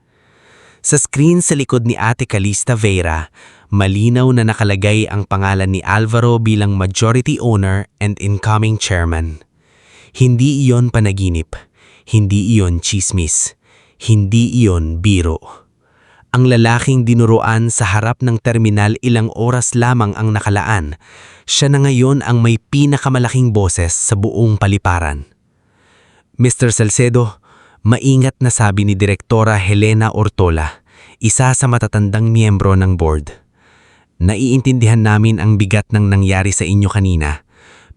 Sa screen sa likod ni Ate Calista Vera, malinaw na nakalagay ang pangalan ni Alvaro bilang majority owner and incoming chairman. Hindi iyon panaginip. Hindi iyon chismis. Hindi iyon biro. Ang lalaking dinuruan sa harap ng terminal ilang oras lamang ang nakalaan. Siya na ngayon ang may pinakamalaking boses sa buong paliparan. Mr. Salcedo, maingat na sabi ni Direktora Helena Ortola, isa sa matatandang miyembro ng board. Naiintindihan namin ang bigat ng nangyari sa inyo kanina.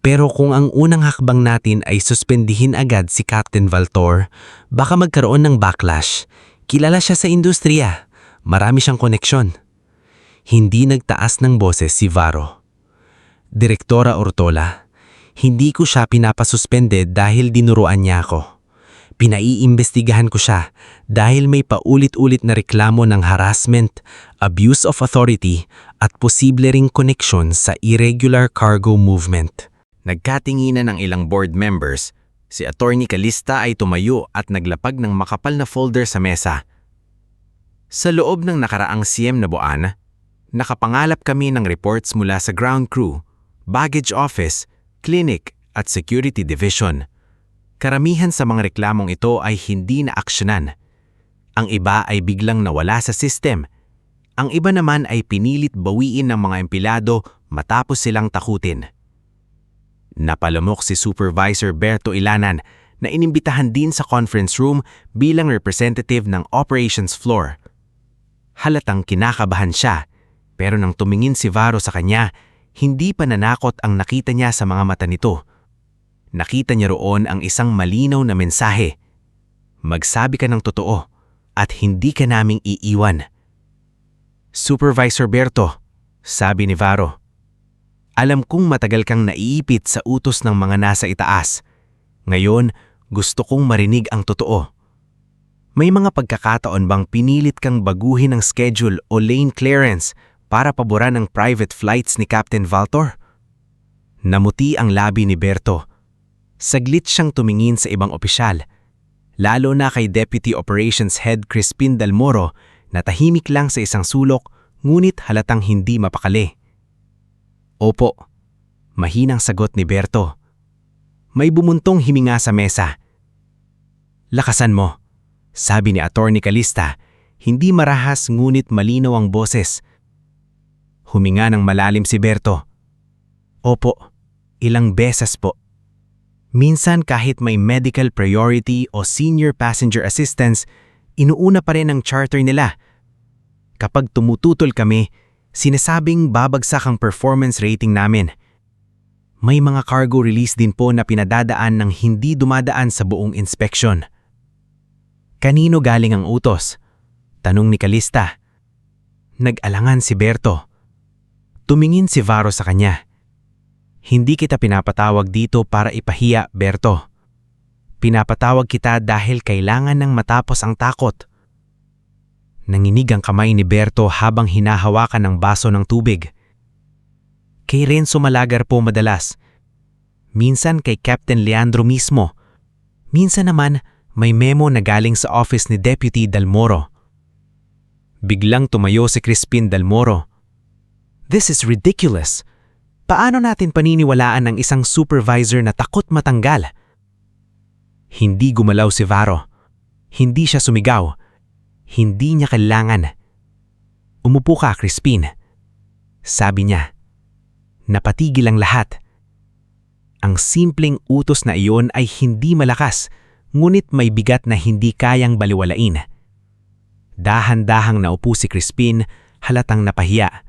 Pero kung ang unang hakbang natin ay suspendihin agad si Captain Valtor, baka magkaroon ng backlash. Kilala siya sa industriya. Marami siyang koneksyon. Hindi nagtaas ng boses si Varo. Direktora Ortola, hindi ko siya pinapasuspende dahil dinuruan niya ako. Pinaiimbestigahan ko siya dahil may paulit-ulit na reklamo ng harassment, abuse of authority at posible ring koneksyon sa irregular cargo movement. Nagkatinginan ng ilang board members, si Attorney Calista ay tumayo at naglapag ng makapal na folder sa mesa. Sa loob ng nakaraang siyem na buwan, nakapangalap kami ng reports mula sa ground crew, baggage office, clinic at security division. Karamihan sa mga reklamong ito ay hindi na aksyonan. Ang iba ay biglang nawala sa system. Ang iba naman ay pinilit bawiin ng mga empleyado matapos silang takutin. Napalamok si Supervisor Berto Ilanan na inimbitahan din sa conference room bilang representative ng operations floor. Halatang kinakabahan siya, pero nang tumingin si Varo sa kanya, hindi pa nanakot ang nakita niya sa mga mata nito. Nakita niya roon ang isang malinaw na mensahe. Magsabi ka ng totoo at hindi ka naming iiwan. Supervisor Berto, sabi ni Varo. Alam kong matagal kang naiipit sa utos ng mga nasa itaas. Ngayon, gusto kong marinig ang totoo. May mga pagkakataon bang pinilit kang baguhin ang schedule o lane clearance para paboran ang private flights ni Captain Valtor? Namuti ang labi ni Berto. Saglit siyang tumingin sa ibang opisyal, lalo na kay Deputy Operations Head Crispin Dalmoro na tahimik lang sa isang sulok ngunit halatang hindi mapakali. Opo, mahinang sagot ni Berto. May bumuntong himinga sa mesa. Lakasan mo, sabi ni Attorney Calista, hindi marahas ngunit malinaw ang boses. Huminga ng malalim si Berto. Opo, ilang beses po. Minsan kahit may medical priority o senior passenger assistance, inuuna pa rin ang charter nila. Kapag tumututol kami, sinasabing babagsak ang performance rating namin. May mga cargo release din po na pinadadaan ng hindi dumadaan sa buong inspeksyon. Kanino galing ang utos? Tanong ni Kalista. Nag-alangan si Berto. Tumingin si Varo sa kanya. Hindi kita pinapatawag dito para ipahiya, Berto. Pinapatawag kita dahil kailangan ng matapos ang takot. Nanginig ang kamay ni Berto habang hinahawakan ng baso ng tubig. Kay Renzo Malagar po madalas. Minsan kay Captain Leandro mismo. Minsan naman may memo na galing sa office ni Deputy Dalmoro. Biglang tumayo si Crispin Dalmoro. This is ridiculous. Paano natin paniniwalaan ng isang supervisor na takot matanggal? Hindi gumalaw si Varo. Hindi siya sumigaw. Hindi niya kailangan. Umupo ka, Crispin. Sabi niya. Napatigil ang lahat. Ang simpleng utos na iyon ay hindi malakas, ngunit may bigat na hindi kayang baliwalain. Dahan-dahang naupo si Crispin, halatang napahiya.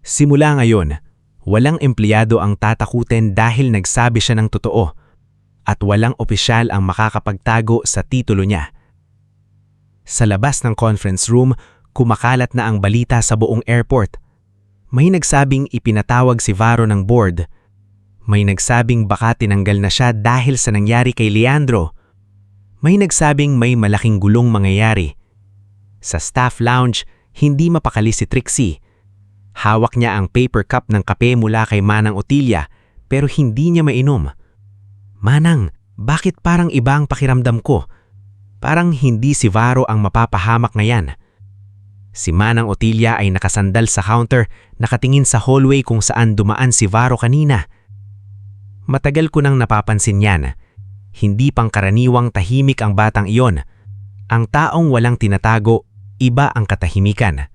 Simula ngayon, walang empleyado ang tatakutin dahil nagsabi siya ng totoo, at walang opisyal ang makakapagtago sa titulo niya. Sa labas ng conference room, kumakalat na ang balita sa buong airport. May nagsabing ipinatawag si Varo ng board. May nagsabing baka tinanggal na siya dahil sa nangyari kay Leandro. May nagsabing may malaking gulong mangyayari. Sa staff lounge, hindi mapakali si Trixie. Hawak niya ang paper cup ng kape mula kay Manang Otilia pero hindi niya mainom. Manang, bakit parang iba ang pakiramdam ko? Parang hindi si Varo ang mapapahamak ngayon. Si Manang Otilia ay nakasandal sa counter, nakatingin sa hallway kung saan dumaan si Varo kanina. Matagal ko nang napapansin yan. Hindi pangkaraniwang tahimik ang batang iyon. Ang taong walang tinatago, iba ang katahimikan.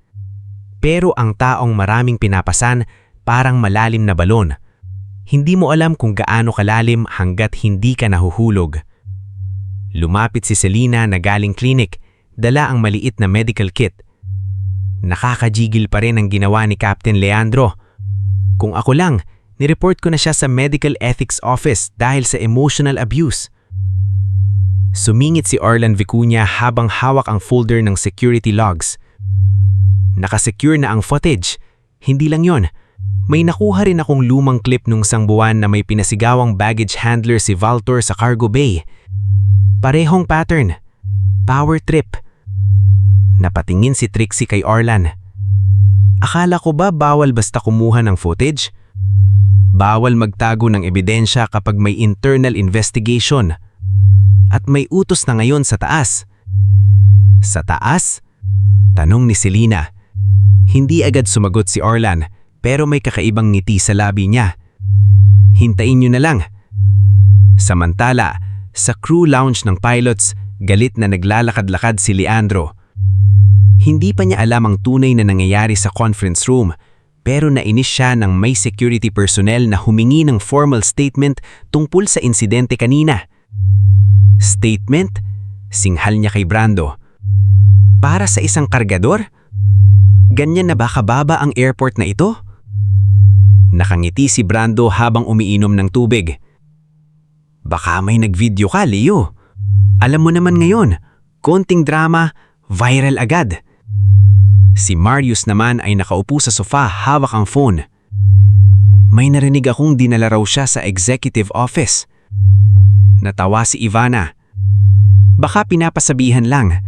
Pero ang taong maraming pinapasan, parang malalim na balon. Hindi mo alam kung gaano kalalim hanggat hindi ka nahuhulog. Lumapit si Selena na galing clinic, dala ang maliit na medical kit. Nakakajigil pa rin ang ginawa ni Captain Leandro. Kung ako lang, nireport ko na siya sa Medical Ethics Office dahil sa emotional abuse. Sumingit si Orlan Vicuña habang hawak ang folder ng security logs. Nakasecure na ang footage. Hindi lang yon. May nakuha rin akong lumang clip nung isang buwan na may pinasigawang baggage handler si Valtor sa cargo bay. Parehong pattern. Power trip. Napatingin si Trixie kay Orlan. Akala ko ba bawal basta kumuha ng footage? Bawal magtago ng ebidensya kapag may internal investigation. At may utos na ngayon sa taas. Sa taas? Tanong ni Selena. Hindi agad sumagot si Orlan, pero may kakaibang ngiti sa labi niya. Hintayin niyo na lang. Samantala, sa crew lounge ng pilots, galit na naglalakad-lakad si Leandro. Hindi pa niya alam ang tunay na nangyayari sa conference room, pero nainis siya nang may security personnel na humingi ng formal statement tungkol sa insidente kanina. Statement? Singhal niya kay Brando. Para sa isang kargador? Ganyan na ba kababa ang airport na ito? Nakangiti si Brando habang umiinom ng tubig. Baka may nag-video ka, Leo. Alam mo naman ngayon, konting drama, viral agad. Si Marius naman ay nakaupo sa sofa hawak ang phone. May narinig akong dinala raw siya sa executive office. Natawa si Ivana. Baka pinapasabihan lang.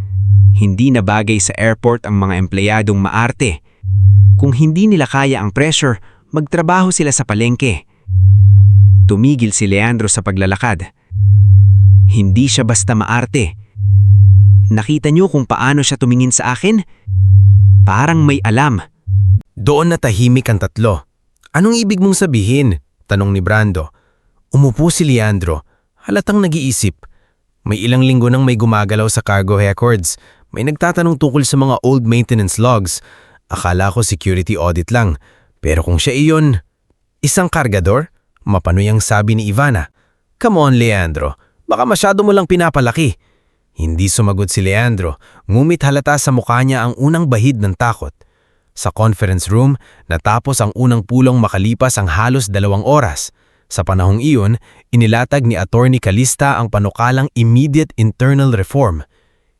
Hindi na bagay sa airport ang mga empleyadong maarte. Kung hindi nila kaya ang pressure, magtrabaho sila sa palengke. Tumigil si Leandro sa paglalakad. Hindi siya basta maarte. Nakita niyo kung paano siya tumingin sa akin? Parang may alam. Doon natahimik ang tatlo. Anong ibig mong sabihin? Tanong ni Brando. Umupo si Leandro. Halatang nag-iisip. May ilang linggo nang may gumagalaw sa cargo records. May nagtatanong tungkol sa mga old maintenance logs. Akala ko security audit lang. Pero kung siya iyon, isang kargador? Mapanoy ang sabi ni Ivana. Come on, Leandro. Baka masyado mo lang pinapalaki. Hindi sumagot si Leandro, ngumit halata sa mukha niya ang unang bahid ng takot. Sa conference room, natapos ang unang pulong makalipas ang halos 2 oras. Sa panahong iyon, inilatag ni Attorney Calista ang panukalang immediate internal reform.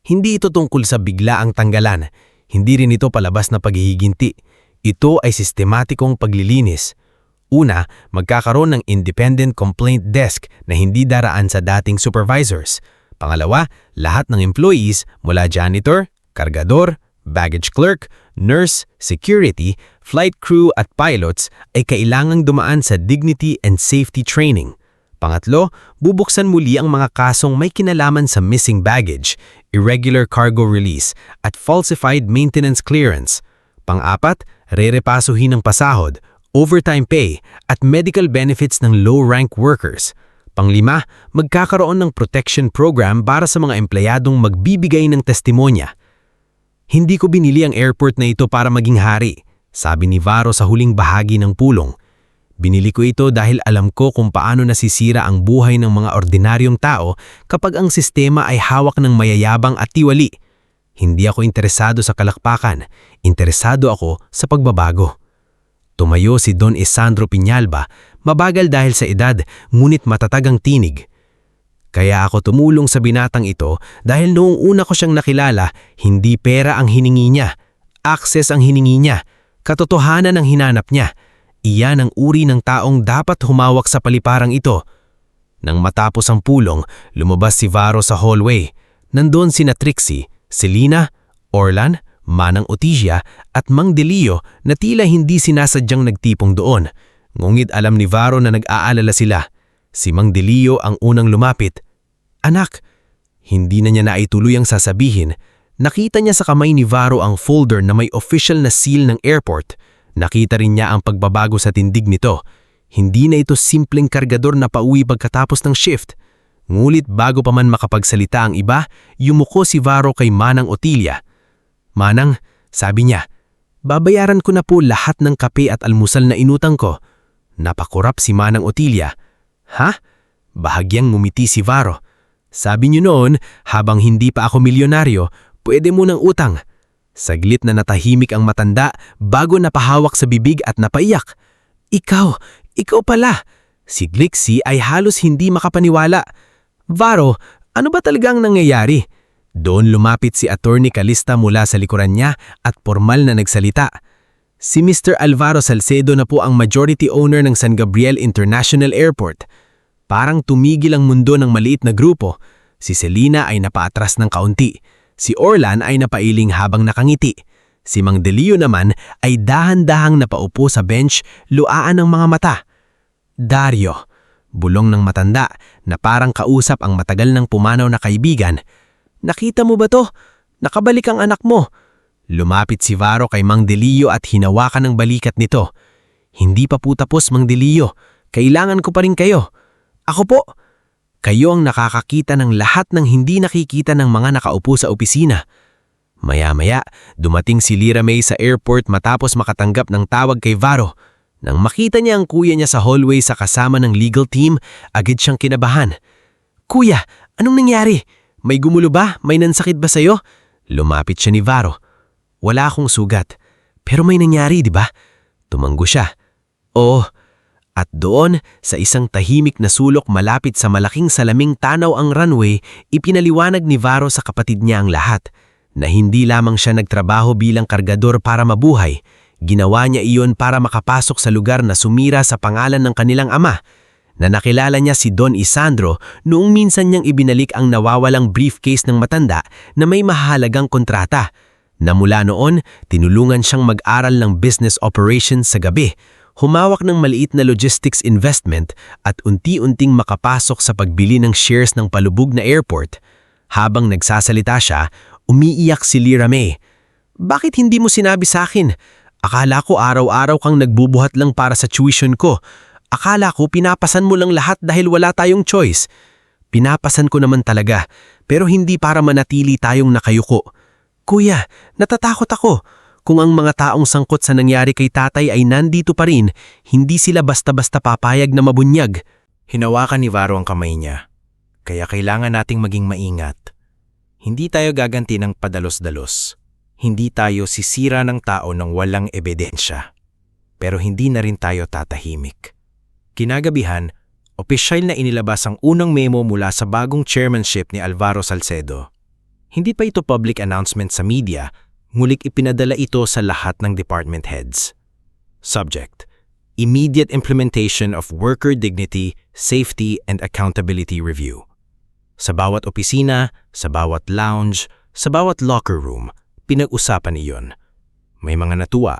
Hindi ito tungkol sa biglaang tanggalan, hindi rin ito palabas na paghihiginti. Ito ay sistematikong paglilinis. Una, magkakaroon ng independent complaint desk na hindi daraan sa dating supervisors. Pangalawa, lahat ng employees mula janitor, kargador, baggage clerk, nurse, security, flight crew at pilots ay kailangang dumaan sa dignity and safety training. Pangatlo, bubuksan muli ang mga kasong may kinalaman sa missing baggage, irregular cargo release at falsified maintenance clearance. Pang-apat, rerepasuhin ang pasahod, overtime pay at medical benefits ng low-rank workers. Pang-5, magkakaroon ng protection program para sa mga empleyadong magbibigay ng testimonya. Hindi ko binili ang airport na ito para maging hari, sabi ni Varo sa huling bahagi ng pulong. Binili ko ito dahil alam ko kung paano nasisira ang buhay ng mga ordinaryong tao kapag ang sistema ay hawak ng mayayabang at tiwali. Hindi ako interesado sa kalakpakan, interesado ako sa pagbabago. Tumayo si Don Isandro Piñalba, mabagal dahil sa edad, ngunit matatag ang tinig. Kaya ako tumulong sa binatang ito dahil noong una ko siyang nakilala, hindi pera ang hiningi niya, access ang hiningi niya, katotohanan ang hinanap niya. Iyan ang uri ng taong dapat humawak sa paliparang ito. Nang matapos ang pulong, lumabas si Varo sa hallway. Nandoon sina Trixie, Selena, Orlan, Manang Otigia at Mang Delio na tila hindi sinasadyang nagtipong doon. Ngunit alam ni Varo na nag-aalala sila. Si Mang Delio ang unang lumapit. Anak, hindi na niya naituloy ang sasabihin. Nakita niya sa kamay ni Varo ang folder na may official na seal ng airport. Nakita rin niya ang pagbabago sa tindig nito. Hindi na ito simpleng kargador na pauwi pagkatapos ng shift. Ngulit bago pa man makapagsalita ang iba, yumuko si Varo kay Manang Otilia. Manang, sabi niya, babayaran ko na po lahat ng kape at almusal na inutang ko. Napakurap si Manang Otilia. Ha? Bahagyang ngumiti si Varo. Sabi niyo noon, habang hindi pa ako milyonaryo, pwede mo ng utang. Saglit na natahimik ang matanda bago napahawak sa bibig at napaiyak. Ikaw pala. Si Glixie ay halos hindi makapaniwala. Varo, ano ba talagang nangyayari? Doon lumapit si Attorney Calista mula sa likuran niya at formal na nagsalita. Si Mr. Alvaro Salcedo na po ang majority owner ng San Gabriel International Airport. Parang tumigil ang mundo ng maliit na grupo. Si Selena ay napaatras ng kaunti. Si Orlan ay napailing habang nakangiti. Si Mang Delio naman ay dahan-dahang napaupo sa bench, luaan ng mga mata. Dario, bulong ng matanda na parang kausap ang matagal ng pumanaw na kaibigan. Nakita mo ba to? Nakabalik ang anak mo. Lumapit si Varo kay Mang Delio at hinawakan ng balikat nito. Hindi pa po tapos, Mang Delio. Kailangan ko pa rin kayo. Ako po. Kayo ang nakakakita ng lahat ng hindi nakikita ng mga nakaupo sa opisina. Maya-maya, dumating si Lira May sa airport matapos makatanggap ng tawag kay Varo. Nang makita niya ang kuya niya sa hallway sa kasama ng legal team, agad siyang kinabahan. Kuya, anong nangyari? May gumulo ba? May nansakit ba sa'yo? Lumapit siya ni Varo. Wala akong sugat. Pero may nangyari, di ba? Tumanggo siya. Oo. At doon, sa isang tahimik na sulok malapit sa malaking salaming tanaw ang runway, ipinaliwanag ni Varo sa kapatid niya ang lahat. Na hindi lamang siya nagtrabaho bilang kargador para mabuhay. Ginawa niya iyon para makapasok sa lugar na sumira sa pangalan ng kanilang ama. Na nakilala niya si Don Isandro noong minsan niyang ibinalik ang nawawalang briefcase ng matanda na may mahalagang kontrata. Na mula noon, tinulungan siyang mag-aral ng business operations sa gabi. Humawak ng maliit na logistics investment at unti-unting makapasok sa pagbili ng shares ng palubog na airport. Habang nagsasalita siya, umiiyak si Lira May. Bakit hindi mo sinabi sa akin? Akala ko araw-araw kang nagbubuhat lang para sa tuition ko. Akala ko pinapasan mo lang lahat dahil wala tayong choice. Pinapasan ko naman talaga, pero hindi para manatili tayong nakayuko. Kuya, natatakot ako. Kung ang mga taong sangkot sa nangyari kay tatay ay nandito pa rin, hindi sila basta-basta papayag na mabunyag. Hinawakan ni Varo ang kamay niya, kaya kailangan nating maging maingat. Hindi tayo gaganti ng padalos-dalos. Hindi tayo sisira ng tao ng walang ebidensya. Pero hindi na rin tayo tatahimik. Kinagabihan, opisyal na inilabas ang unang memo mula sa bagong chairmanship ni Alvaro Salcedo. Hindi pa ito public announcement sa media, ngulit ipinadala ito sa lahat ng department heads. Subject: Immediate implementation of worker dignity, safety, and accountability review. Sa bawat opisina, sa bawat lounge, sa bawat locker room, pinag-usapan iyon. May mga natuwa,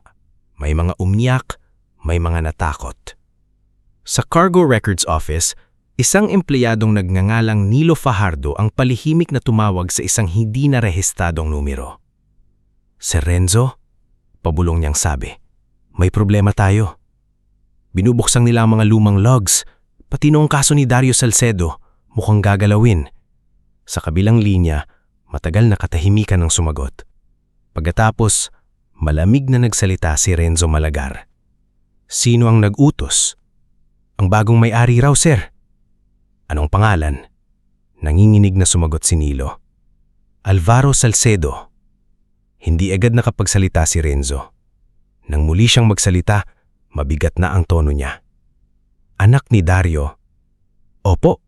may mga umiyak, may mga natakot. Sa Cargo Records Office, isang empleyadong nagngangalang Nilo Fajardo ang palihimik na tumawag sa isang hindi narehistadong numero. "Sir Renzo?" Pabulong niyang sabi. "May problema tayo." Binubuksan nila ang mga lumang logs, pati noong kaso ni Dario Salcedo, mukhang gagalawin. Sa kabilang linya, matagal na katahimikan ang sumagot. Pagkatapos, malamig na nagsalita si Renzo Malagar. "Sino ang nag-utos?" "Ang bagong may-ari raw, sir." "Anong pangalan?" Nanginginig na sumagot si Nilo. "Alvaro Salcedo." Hindi agad nakapagsalita si Renzo. Nang muli siyang magsalita, mabigat na ang tono niya. "Anak ni Dario?" "Opo."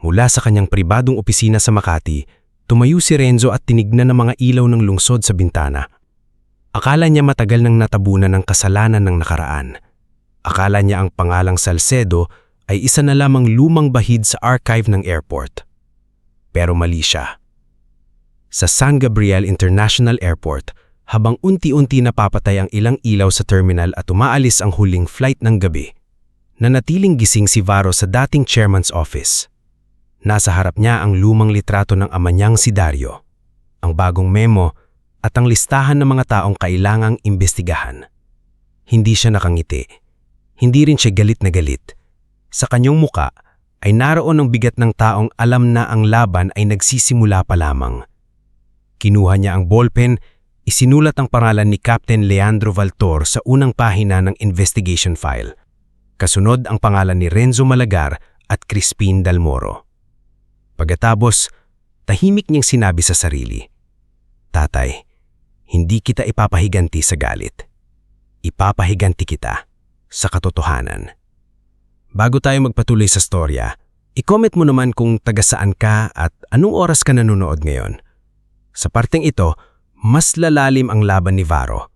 Mula sa kanyang pribadong opisina sa Makati, tumayo si Renzo at tinignan ang mga ilaw ng lungsod sa bintana. Akala niya matagal nang natabunan ng kasalanan ng nakaraan. Akala niya ang pangalang Salcedo ay isa na lamang lumang bahid sa archive ng airport. Pero mali siya. Sa San Gabriel International Airport, habang unti-unti napapatay ang ilang ilaw sa terminal at umaalis ang huling flight ng gabi, nanatiling gising si Varo sa dating chairman's office. Nasa harap niya ang lumang litrato ng ama niyang si Dario, ang bagong memo at ang listahan ng mga taong kailangang imbestigahan. Hindi siya nakangiti. Hindi rin siya galit na galit. Sa kanyang muka ay naroon ang bigat ng taong alam na ang laban ay nagsisimula pa lamang. Kinuha niya ang ballpen, isinulat ang pangalan ni Captain Leandro Valtor sa unang pahina ng investigation file. Kasunod ang pangalan ni Renzo Malagar at Crispin Dalmoro. Pagkatapos, tahimik niyang sinabi sa sarili, "Tatay, hindi kita ipapahiganti sa galit. Ipapahiganti kita sa katotohanan." Bago tayo magpatuloy sa storya, i-comment mo naman kung taga saan ka at anong oras ka nanonood ngayon. Sa parteng ito, mas lalalim ang laban ni Varo.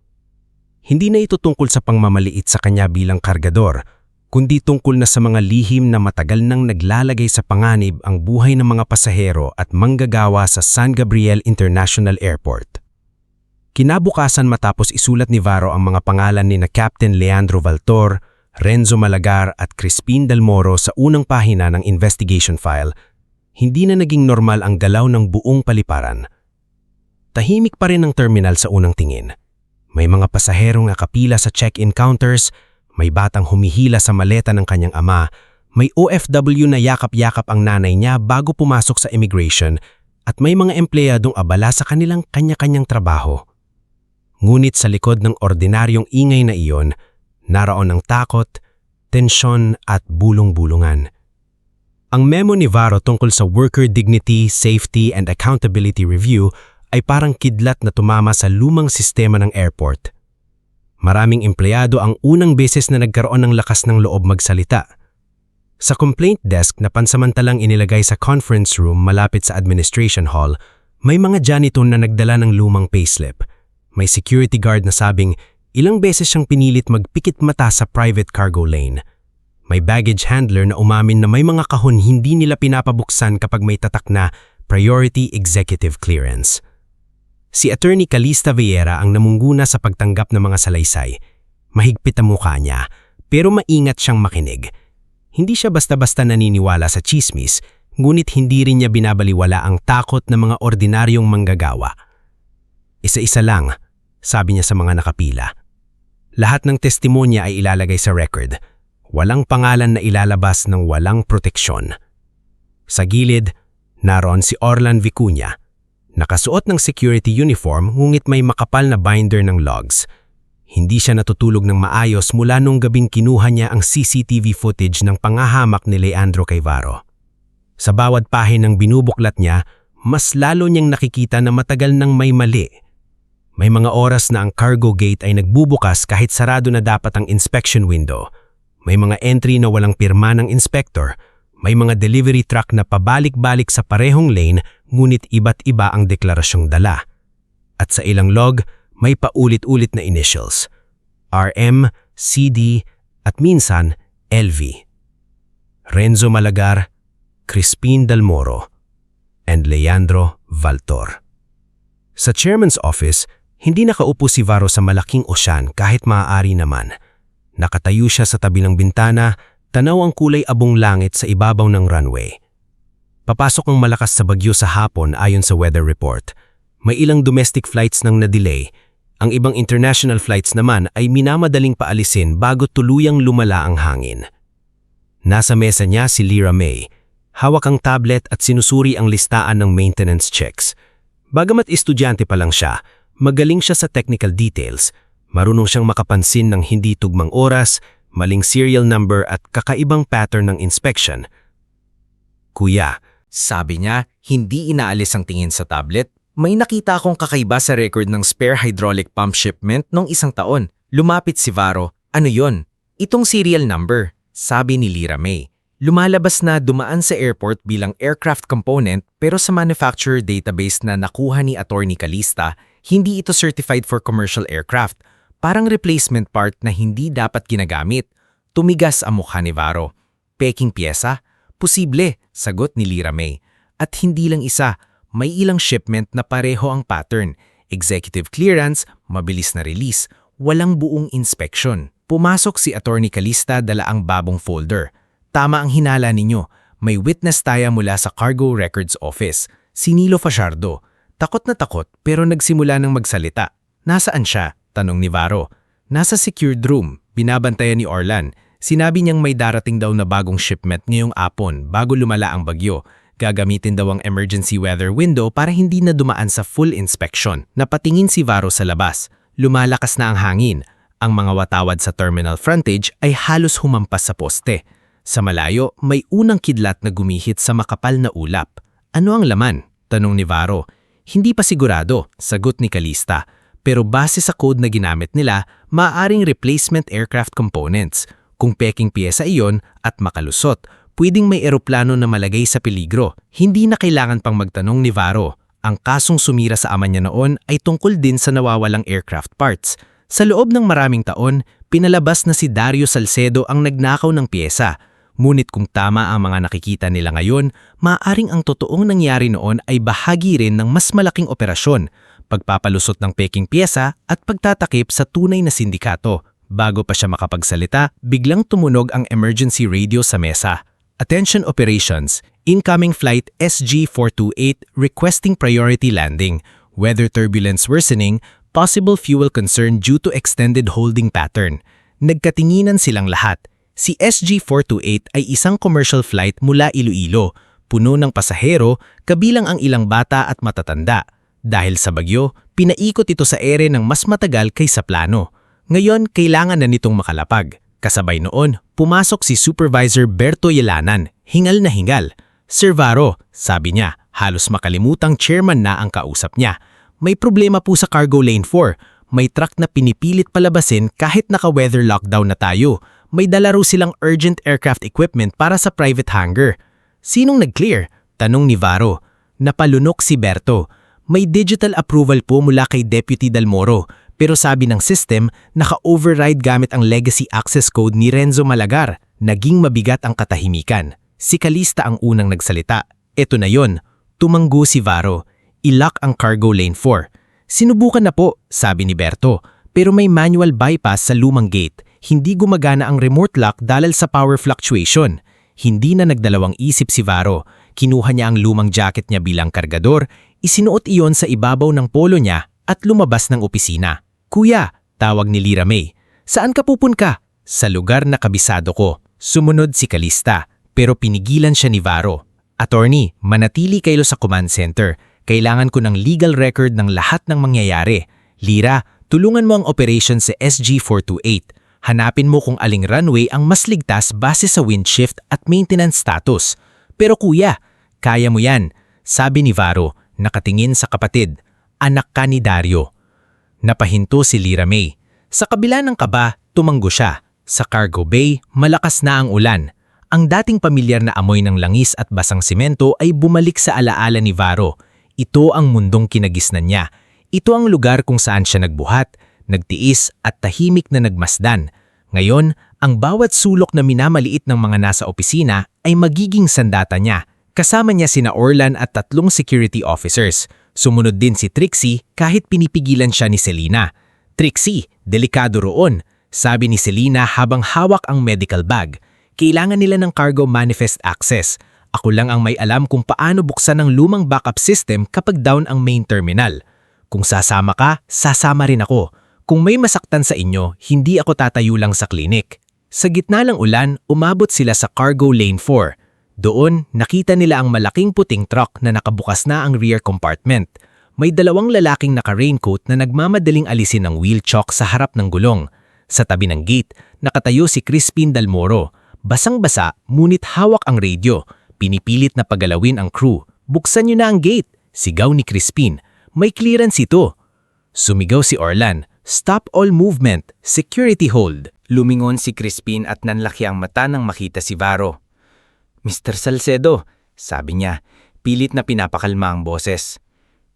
Hindi na ito tungkol sa pangmamaliit sa kanya bilang kargador, kundi tungkol na sa mga lihim na matagal nang naglalagay sa panganib ang buhay ng mga pasahero at manggagawa sa San Gabriel International Airport. Kinabukasan matapos isulat ni Varo ang mga pangalan ni na Captain Leandro Valtor, Renzo Malagar at Crispin Dalmoro sa unang pahina ng investigation file, hindi na naging normal ang galaw ng buong paliparan. Tahimik pa rin ang terminal sa unang tingin. May mga pasaherong nakapila sa check-in counters, may batang humihila sa maleta ng kanyang ama, may OFW na yakap-yakap ang nanay niya bago pumasok sa immigration, at may mga empleyadong abala sa kanilang kanya-kanyang trabaho. Ngunit sa likod ng ordinaryong ingay na iyon, naroon ang takot, tensyon at bulong-bulungan. Ang memo ni Varo tungkol sa Worker Dignity, Safety and Accountability Review ay parang kidlat na tumama sa lumang sistema ng airport. Maraming empleyado ang unang beses na nagkaroon ng lakas ng loob magsalita. Sa complaint desk na pansamantalang inilagay sa conference room malapit sa administration hall, may mga janitor na nagdala ng lumang payslip. May security guard na sabing ilang beses siyang pinilit magpikit mata sa private cargo lane. May baggage handler na umamin na may mga kahon hindi nila pinapabuksan kapag may tatak na Priority Executive Clearance. Si Attorney Calista Vieira ang namungguna sa pagtanggap ng mga salaysay. Mahigpit ang mukha niya, pero maingat siyang makinig. Hindi siya basta-basta naniniwala sa chismis, ngunit hindi rin niya binabaliwala ang takot ng mga ordinaryong manggagawa. "Isa-isa lang," sabi niya sa mga nakapila. "Lahat ng testimonya ay ilalagay sa record. Walang pangalan na ilalabas ng walang proteksyon." Sa gilid, naroon si Orlan Vicuña. Nakasuot ng security uniform ngunit may makapal na binder ng logs. Hindi siya natutulog ng maayos mula nung gabing kinuha niya ang CCTV footage ng pangahamak ni Leandro kay Varo. Sa bawat pahinang binubuklat niya, mas lalo niyang nakikita na matagal nang may mali. May mga oras na ang cargo gate ay nagbubukas kahit sarado na dapat ang inspection window. May mga entry na walang pirma ng inspector. May mga delivery truck na pabalik-balik sa parehong lane ngunit iba't iba ang deklarasyong dala. At sa ilang log, may paulit-ulit na initials. RM, CD, at minsan LV. Renzo Malagar, Crispin Dalmoro, and Leandro Valtor. Sa chairman's office, hindi nakaupo si Varo sa malaking osyan kahit maaari naman. Nakatayo siya sa tabi ng bintana, tanaw ang kulay abong langit sa ibabaw ng runway. Papasok ang malakas sa bagyo sa hapon ayon sa weather report. May ilang domestic flights nang na-delay. Ang ibang international flights naman ay minamadaling paalisin bago tuluyang lumala ang hangin. Nasa mesa niya si Lyra May. Hawak ang tablet at sinusuri ang listaan ng maintenance checks. Bagamat estudyante pa lang siya, magaling siya sa technical details. Marunong siyang makapansin ng hindi tugmang oras, maling serial number at kakaibang pattern ng inspection. Kuya, Sabi niya, hindi inaalis ang tingin sa tablet. May nakita akong kakaiba sa record ng spare hydraulic pump shipment nung isang taon. Lumapit si Varo. Ano yon? Itong serial number, sabi ni Lyra May. Lumalabas na dumaan sa airport bilang aircraft component pero sa manufacturer database na nakuha ni Attorney Calista, hindi ito certified for commercial aircraft. Parang replacement part na hindi dapat ginagamit. Tumigas ang mukha ni Varo. Peking pyesa? Posible, sagot ni Lyra May. At hindi lang isa. May ilang shipment na pareho ang pattern. Executive clearance, mabilis na release, walang buong inspection. Pumasok si Attorney Calista dala ang babong folder. Tama ang hinala ninyo. May witness tayo mula sa Cargo Records Office, si Nilo Fajardo. Takot na takot pero nagsimula ng magsalita. Nasaan siya? Tanong ni Varo. Nasa secured room, binabantayan ni Orlan. Sinabi niyang may darating daw na bagong shipment ngayong apon bago lumala ang bagyo. Gagamitin daw ang emergency weather window para hindi na dumaan sa full inspection. Napatingin si Varo sa labas. Lumalakas na ang hangin. Ang mga watawad sa terminal frontage ay halos humampas sa poste. Sa malayo, may unang kidlat na gumihit sa makapal na ulap. Ano ang laman? Tanong ni Varo. Hindi pa sigurado, sagot ni Calista. Pero base sa code na ginamit nila, maaaring replacement aircraft components. Kung peking pyesa iyon at makalusot, pwedeng may eroplano na malagay sa peligro. Hindi na kailangan pang magtanong ni Varo. Ang kasong sumira sa ama niya noon ay tungkol din sa nawawalang aircraft parts. Sa loob ng maraming taon, pinalabas na si Dario Salcedo ang nagnakaw ng pyesa. Ngunit kung tama ang mga nakikita nila ngayon, maaaring ang totoong nangyari noon ay bahagi rin ng mas malaking operasyon, pagpapalusot ng peking pyesa at pagtatakip sa tunay na sindikato. Bago pa siya makapagsalita, biglang tumunog ang emergency radio sa mesa. Attention operations, incoming flight SG428 requesting priority landing, weather turbulence worsening, possible fuel concern due to extended holding pattern. Nagkatinginan silang lahat. Si SG428 ay isang commercial flight mula Iloilo, puno ng pasahero, kabilang ang ilang bata at matatanda. Dahil sa bagyo, pinaikot ito sa ere ng mas matagal kaysa plano. Ngayon, kailangan na nitong makalapag. Kasabay noon, pumasok si Supervisor Berto Yelanan, hingal na hingal. Sir Varo, sabi niya, halos makalimutang chairman na ang kausap niya. May problema po sa Cargo Lane 4. May truck na pinipilit palabasin kahit naka-weather lockdown na tayo. May dala raw silang urgent aircraft equipment para sa private hangar. Sinong nag-clear? Tanong ni Varo. Napalunok si Berto. May digital approval po mula kay Deputy Dalmoro. Pero sabi ng system, naka-override gamit ang legacy access code ni Renzo Malagar. Naging mabigat ang katahimikan. Si Calista ang unang nagsalita. Eto na yon. Tumanggo si Varo. I-lock ang Cargo Lane 4. Sinubukan na po, sabi ni Berto. Pero may manual bypass sa lumang gate. Hindi gumagana ang remote lock dahil sa power fluctuation. Hindi na nagdalawang isip si Varo. Kinuha niya ang lumang jacket niya bilang kargador, isinuot iyon sa ibabaw ng polo niya at lumabas ng opisina. Kuya, tawag ni Lyra May. Saan ka pupunta? Sa lugar na kabisado ko. Sumunod si Calista, pero pinigilan siya ni Varo. Attorney, manatili kayo sa command center. Kailangan ko ng legal record ng lahat ng mangyayari. Lyra, Tulungan mo ang operation sa SG-428. Hanapin mo kung aling runway ang mas ligtas base sa wind shift at maintenance status. Pero kuya, kaya mo yan, sabi ni Varo, nakatingin sa kapatid. Anak ka ni Dario. Napahinto si Lyra May. Sa kabila ng kaba, tumanggo siya. Sa cargo bay, malakas na ang ulan. Ang dating pamilyar na amoy ng langis at basang simento ay bumalik sa alaala ni Varo. Ito ang mundong kinagisnan niya. Ito ang lugar kung saan siya nagbuhat, nagtiis at tahimik na nagmasdan. Ngayon, ang bawat sulok na minamaliit ng mga nasa opisina ay magiging sandata niya. Kasama niya sina Orlan at 3 security officers. Sumunod din si Trixie kahit pinipigilan siya ni Selena. Trixie, delikado roon, sabi ni Selena habang hawak ang medical bag. Kailangan nila ng cargo manifest access. Ako lang ang may alam kung paano buksan ang lumang backup system kapag down ang main terminal. Kung sasama ka, sasama rin ako. Kung may masaktan sa inyo, hindi ako tatayo lang sa klinik. Sa gitna ng ulan, umabot sila sa cargo lane 4. Doon, nakita nila ang malaking puting truck na nakabukas na ang rear compartment. May 2 lalaking naka-raincoat na nagmamadaling alisin ang wheel chock sa harap ng gulong. Sa tabi ng gate, nakatayo si Crispin Dalmoro. Basang-basa, ngunit hawak ang radio. Pinipilit na pagalawin ang crew. Buksan niyo na ang gate, sigaw ni Crispin. May clearance ito. Sumigaw si Orlan. Stop all movement, security hold. Lumingon si Crispin at nanlaki ang mata nang makita si Varo. Mr. Salcedo, sabi niya, pilit na pinapakalma ang boses.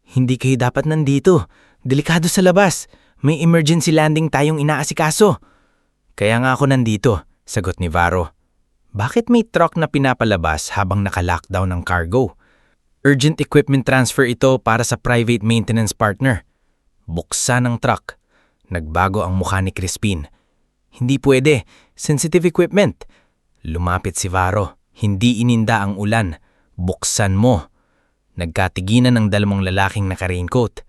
Hindi kayo dapat nandito. Delikado sa labas. May emergency landing tayong inaasikaso. Kaya nga ako nandito, sagot ni Varo. Bakit may truck na pinapalabas habang naka-lockdown ang cargo? Urgent equipment transfer ito para sa private maintenance partner. Buksan ang truck. Nagbago ang mukha ni Crispin. Hindi pwede. Sensitive equipment. Lumapit si Varo. Hindi ininda ang ulan. Buksan mo. Nagkatiginan ng 2 lalaking naka-raincoat.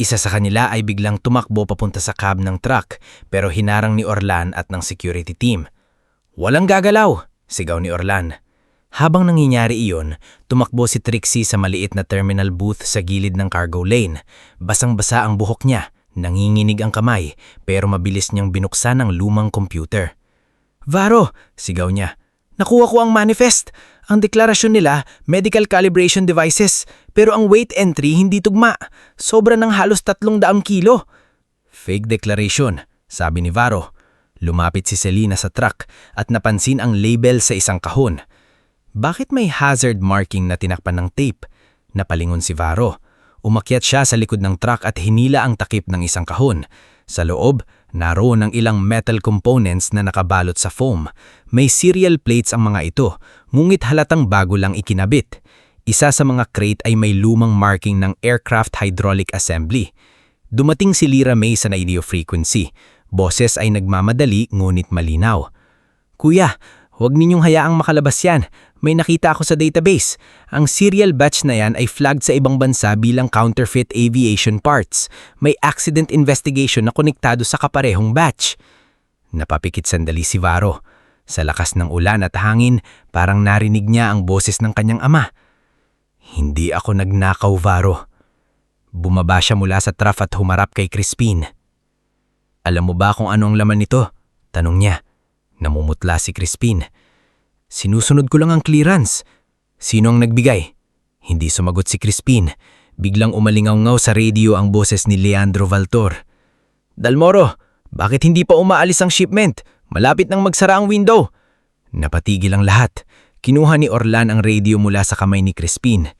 Isa sa kanila ay biglang tumakbo papunta sa cab ng truck pero hinarang ni Orlan at ng security team. Walang gagalaw, sigaw ni Orlan. Habang nangyayari iyon, tumakbo si Trixie sa maliit na terminal booth sa gilid ng cargo lane. Basang-basa ang buhok niya, nanginginig ang kamay pero mabilis niyang binuksan ang lumang computer. Varo, sigaw niya. Nakuha ko ang manifest. Ang deklarasyon nila, medical calibration devices, pero ang weight entry hindi tugma. Sobra ng halos 300 kilo. Fake declaration, sabi ni Varo. Lumapit si Selena sa truck at napansin ang label sa isang kahon. Bakit may hazard marking na tinakpan ng tape? Napalingon si Varo. Umakyat siya sa likod ng truck at hinila ang takip ng isang kahon. Sa loob, naroon ang ilang metal components na nakabalot sa foam. May serial plates ang mga ito, ngunit halatang bago lang ikinabit. Isa sa mga crate ay may lumang marking ng aircraft hydraulic assembly. Dumating si Lyra May sa radio frequency. Boses ay nagmamadali ngunit malinaw. Kuya, huwag ninyong hayaang makalabas yan. May nakita ako sa database. Ang serial batch na yan ay flagged sa ibang bansa bilang counterfeit aviation parts. May accident investigation na konektado sa kaparehong batch. Napapikit sandali si Varo. Sa lakas ng ulan at hangin, parang narinig niya ang boses ng kanyang ama. Hindi ako nagnakaw, Varo. Bumaba siya mula sa truck at humarap kay Crispin. Alam mo ba kung ano ang laman nito? Tanong niya. Namumutla si Crispin. Sinusunod ko lang ang clearance. Sino ang nagbigay? Hindi sumagot si Crispin. Biglang umalingaw-ngaw sa radio ang boses ni Leandro Valtor. Dalmoro, bakit hindi pa umaalis ang shipment? Malapit nang magsara ang window. Napatigil ang lahat. Kinuha ni Orlan ang radio mula sa kamay ni Crispin.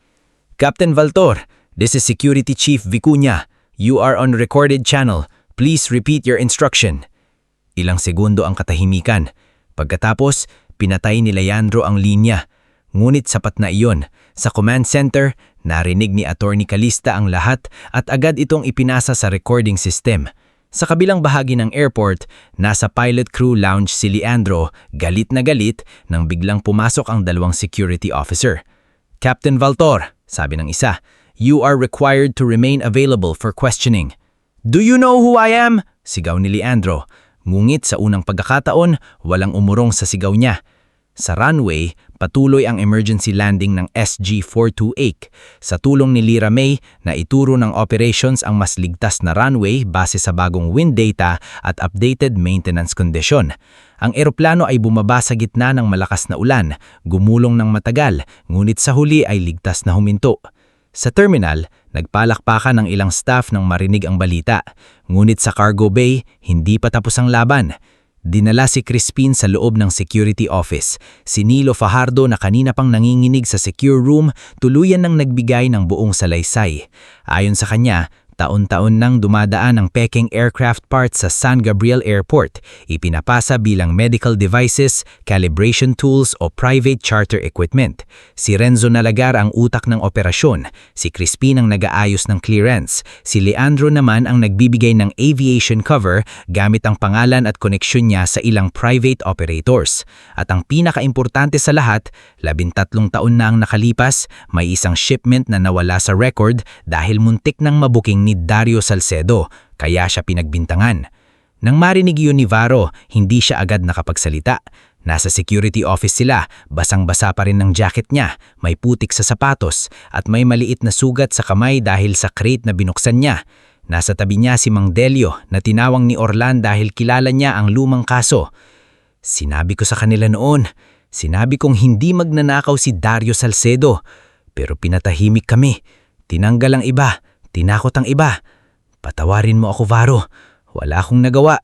Captain Valtor, this is Security Chief Vicuña. You are on recorded channel. Please repeat your instruction. Ilang segundo ang katahimikan. Pagkatapos, pinatay ni Leandro ang linya. Ngunit sapat na iyon. Sa command center, narinig ni Attorney Calista ang lahat at agad itong ipinasa sa recording system. Sa kabilang bahagi ng airport, nasa pilot crew lounge si Leandro, galit na galit nang biglang pumasok ang 2 security officer. Captain Valtor, sabi ng isa, you are required to remain available for questioning. Do you know who I am? Sigaw ni Leandro. Ngunit sa unang pagkakataon, walang umurong sa sigaw niya. Sa runway, Patuloy ang emergency landing ng SG-428 sa tulong ni Lyra May na ituro ng operations ang mas ligtas na runway base sa bagong wind data at updated maintenance condition. Ang eroplano ay bumaba sa gitna ng malakas na ulan, gumulong ng matagal, ngunit sa huli ay ligtas na huminto. Sa terminal, nagpalakpakan ng ilang staff nang marinig ang balita, ngunit sa cargo bay, hindi pa tapos ang laban. Dinala si Crispin sa loob ng security office. Si Nilo Fajardo na kanina pang nanginginig sa secure room, tuluyan nang nagbigay ng buong salaysay. Ayon sa kanya, taon-taon nang dumadaan ang Peking aircraft parts sa San Gabriel Airport, ipinapasa bilang medical devices, calibration tools o private charter equipment. Si Renzo Nalagar ang utak ng operasyon, si Crispin ang nag-aayos ng clearance, si Leandro naman ang nagbibigay ng aviation cover gamit ang pangalan at koneksyon niya sa ilang private operators. At ang pinakaimportante sa lahat, 13 taon na ang nakalipas, may isang shipment na nawala sa record dahil muntik nang mabuking ni Dario Salcedo, kaya siya pinagbintangan. Nang marinig yun ni Varo, hindi siya agad nakapagsalita. Nasa security office sila, basang-basa pa rin ng jacket niya, may putik sa sapatos, at may maliit na sugat sa kamay dahil sa crate na binuksan niya. Nasa tabi niya si Mang Delio na tinawang ni Orlan dahil kilala niya ang lumang kaso. Sinabi ko sa kanila noon, sinabi kong hindi magnanakaw si Dario Salcedo, pero pinatahimik kami. Tinanggal ang iba. Tinakot ang iba. Patawarin mo ako, Varo. Wala akong nagawa.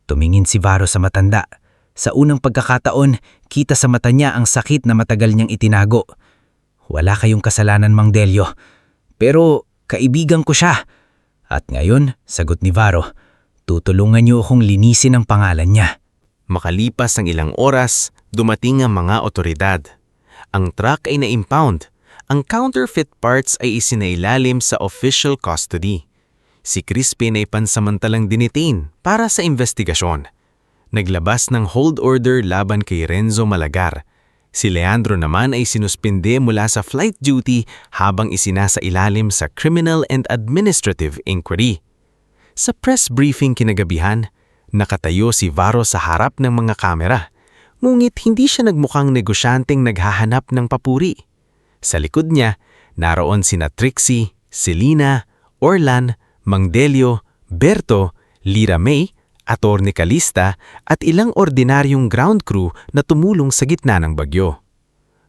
Tumingin si Varo sa matanda. Sa unang pagkakataon, kita sa mata niya ang sakit na matagal niyang itinago. Wala kayong kasalanan, Mang Delio. Pero kaibigan ko siya. At ngayon, sagot ni Varo, tutulungan niyo akong linisin ang pangalan niya. Makalipas ang ilang oras, dumating ang mga otoridad. Ang truck ay na-impound. Ang counterfeit parts ay isinailalim sa official custody. Si Crispin ay pansamantalang dinitain para sa investigasyon. Naglabas ng hold order laban kay Renzo Malagar. Si Leandro naman ay sinuspinde mula sa flight duty habang isinasailalim sa Criminal and Administrative Inquiry. Sa press briefing kinagabihan, nakatayo si Varo sa harap ng mga kamera. Ngunit hindi siya nagmukhang negosyanteng naghahanap ng papuri. Sa likod niya, naroon sina Trixie, Selena, Orlan, Mang Delio, Berto, Lyra May, Atty. Calista at ilang ordinaryong ground crew na tumulong sa gitna ng bagyo.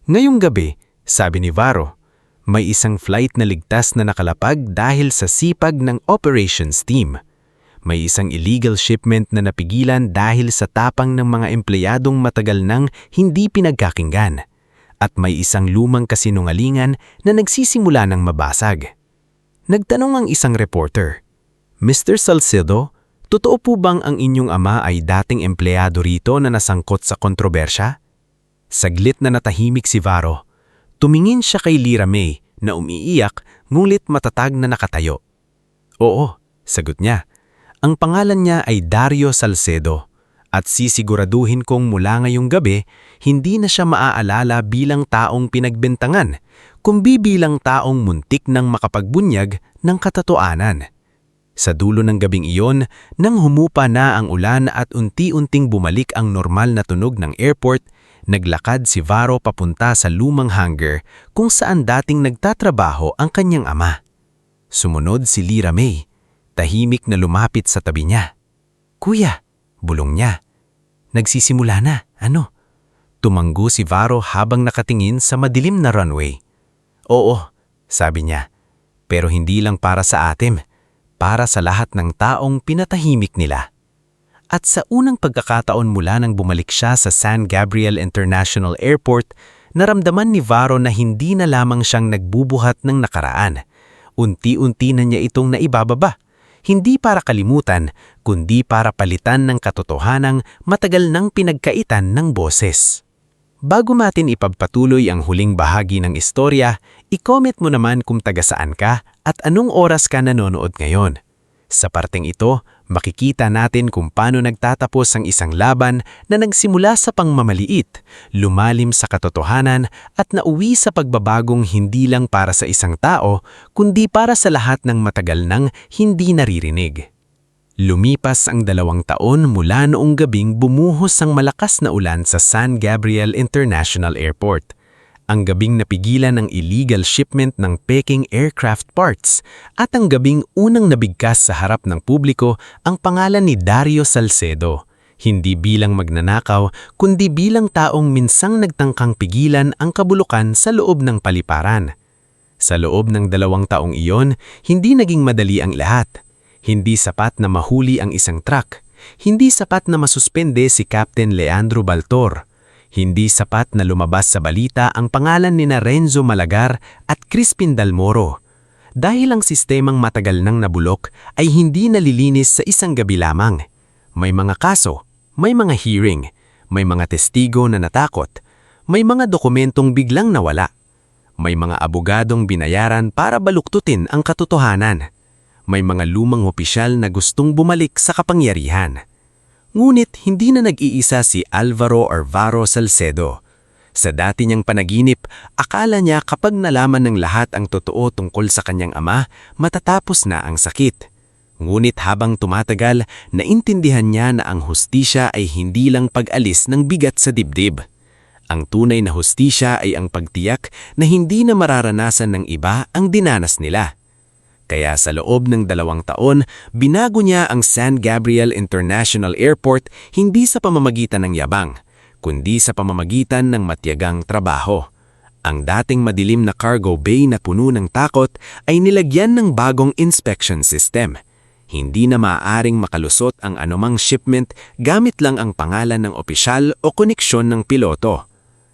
Ngayong gabi, sabi ni Varo, may isang flight na ligtas na nakalapag dahil sa sipag ng operations team. May isang illegal shipment na napigilan dahil sa tapang ng mga empleyadong matagal nang hindi pinagkakinggan. At may isang lumang kasinungalingan na nagsisimula ng mabasag. Nagtanong ang isang reporter, Mr. Salcedo, totoo po bang ang inyong ama ay dating empleyado rito na nasangkot sa kontrobersya? Saglit na natahimik si Varo. Tumingin siya kay Lyra May na umiiyak ngunit matatag na nakatayo. Oo, sagot niya. Ang pangalan niya ay Dario Salcedo. At sisiguraduhin kong mula ngayong gabi, hindi na siya maaalala bilang taong pinagbintangan, kundi bilang taong muntik nang makapagbunyag ng katotohanan. Sa dulo ng gabing iyon, nang humupa na ang ulan at unti-unting bumalik ang normal na tunog ng airport, naglakad si Varo papunta sa lumang hangar kung saan dating nagtatrabaho ang kanyang ama. Sumunod si Lyra May, tahimik na lumapit sa tabi niya. Kuya, bulong niya. Nagsisimula na, ano? Tumanggo si Varo habang nakatingin sa madilim na runway. Oo, sabi niya, pero hindi lang para sa atin, para sa lahat ng taong pinatahimik nila. At sa unang pagkakataon mula nang bumalik siya sa San Gabriel International Airport, naramdaman ni Varo na hindi na lamang siyang nagbubuhat ng nakaraan. Unti-unti na niya itong naibababa. Hindi para kalimutan, kundi para palitan ng katotohanang matagal nang pinagkaitan ng boses. Bago natin ipagpatuloy ang huling bahagi ng istorya, i-comment mo naman kung taga saan ka at anong oras ka nanonood ngayon. Sa parteng ito, makikita natin kung paano nagtatapos ang isang laban na nagsimula sa pangmamaliit, lumalim sa katotohanan at nauwi sa pagbabagong hindi lang para sa isang tao, kundi para sa lahat ng matagal nang hindi naririnig. Lumipas ang 2 taon mula noong gabing bumuhos ang malakas na ulan sa San Gabriel International Airport. Ang gabing napigilan ng illegal shipment ng Peking aircraft parts at ang gabing unang nabigkas sa harap ng publiko ang pangalan ni Dario Salcedo. Hindi bilang magnanakaw, kundi bilang taong minsang nagtangkang pigilan ang kabulukan sa loob ng paliparan. Sa loob ng 2 taong iyon, hindi naging madali ang lahat. Hindi sapat na mahuli ang isang truck. Hindi sapat na masuspende si Captain Leandro Baltor. Hindi sapat na lumabas sa balita ang pangalan ni Renzo Malagar at Crispin Dalmoro. Dahil ang sistemang matagal nang nabulok ay hindi nalilinis sa isang gabi lamang. May mga kaso, may mga hearing, may mga testigo na natakot, may mga dokumentong biglang nawala. May mga abogadong binayaran para baluktutin ang katotohanan. May mga lumang opisyal na gustong bumalik sa kapangyarihan. Ngunit hindi na nag-iisa si Alvaro Arvaro Salcedo. Sa dati niyang panaginip, akala niya kapag nalaman ng lahat ang totoo tungkol sa kanyang ama, matatapos na ang sakit. Ngunit habang tumatagal, naintindihan niya na ang hustisya ay hindi lang pag-alis ng bigat sa dibdib. Ang tunay na hustisya ay ang pagtiyak na hindi na mararanasan ng iba ang dinanas nila. Kaya sa loob ng 2 taon, binago niya ang San Gabriel International Airport hindi sa pamamagitan ng yabang, kundi sa pamamagitan ng matiyagang trabaho. Ang dating madilim na cargo bay na puno ng takot ay nilagyan ng bagong inspection system. Hindi na maaaring makalusot ang anumang shipment gamit lang ang pangalan ng opisyal o koneksyon ng piloto.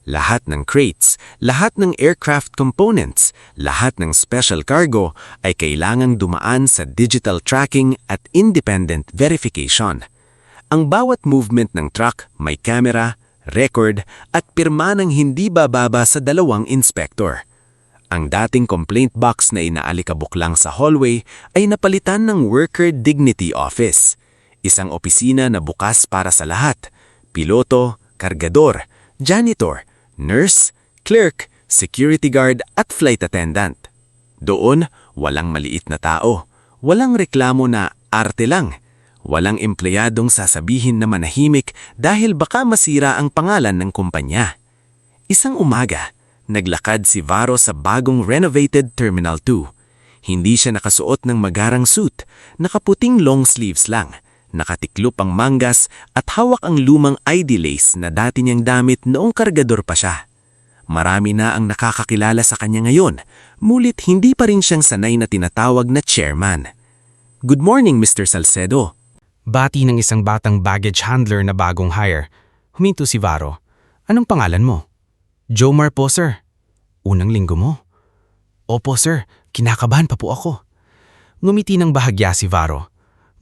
Lahat ng crates, lahat ng aircraft components, lahat ng special cargo ay kailangang dumaan sa digital tracking at independent verification. Ang bawat movement ng truck may camera, record at pirma ng hindi bababa sa 2 inspector. Ang dating complaint box na inaalikabok lang sa hallway ay napalitan ng Worker Dignity Office, isang opisina na bukas para sa lahat: piloto, kargador, janitor, nurse, clerk, security guard at flight attendant. Doon, walang maliit na tao, walang reklamo na arte lang, walang empleyadong sasabihin na manahimik dahil baka masira ang pangalan ng kumpanya. Isang umaga, naglakad si Varo sa bagong renovated Terminal 2. Hindi siya nakasuot ng magarang suit, nakaputing long sleeves lang, nakatiklop ang manggas at hawak ang lumang ID lace na dati niyang damit noong kargador pa siya. Marami na ang nakakakilala sa kanya ngayon, mulit hindi pa rin siyang sanay na tinatawag na chairman. "Good morning, Mr. Salcedo." Bati ng isang batang baggage handler na bagong hire. Huminto si Varo. "Anong pangalan mo?" "Jomar po, sir." "Unang linggo mo?" "Opo, sir. Kinakabahan pa po ako." Ngumiti ng bahagya si Varo.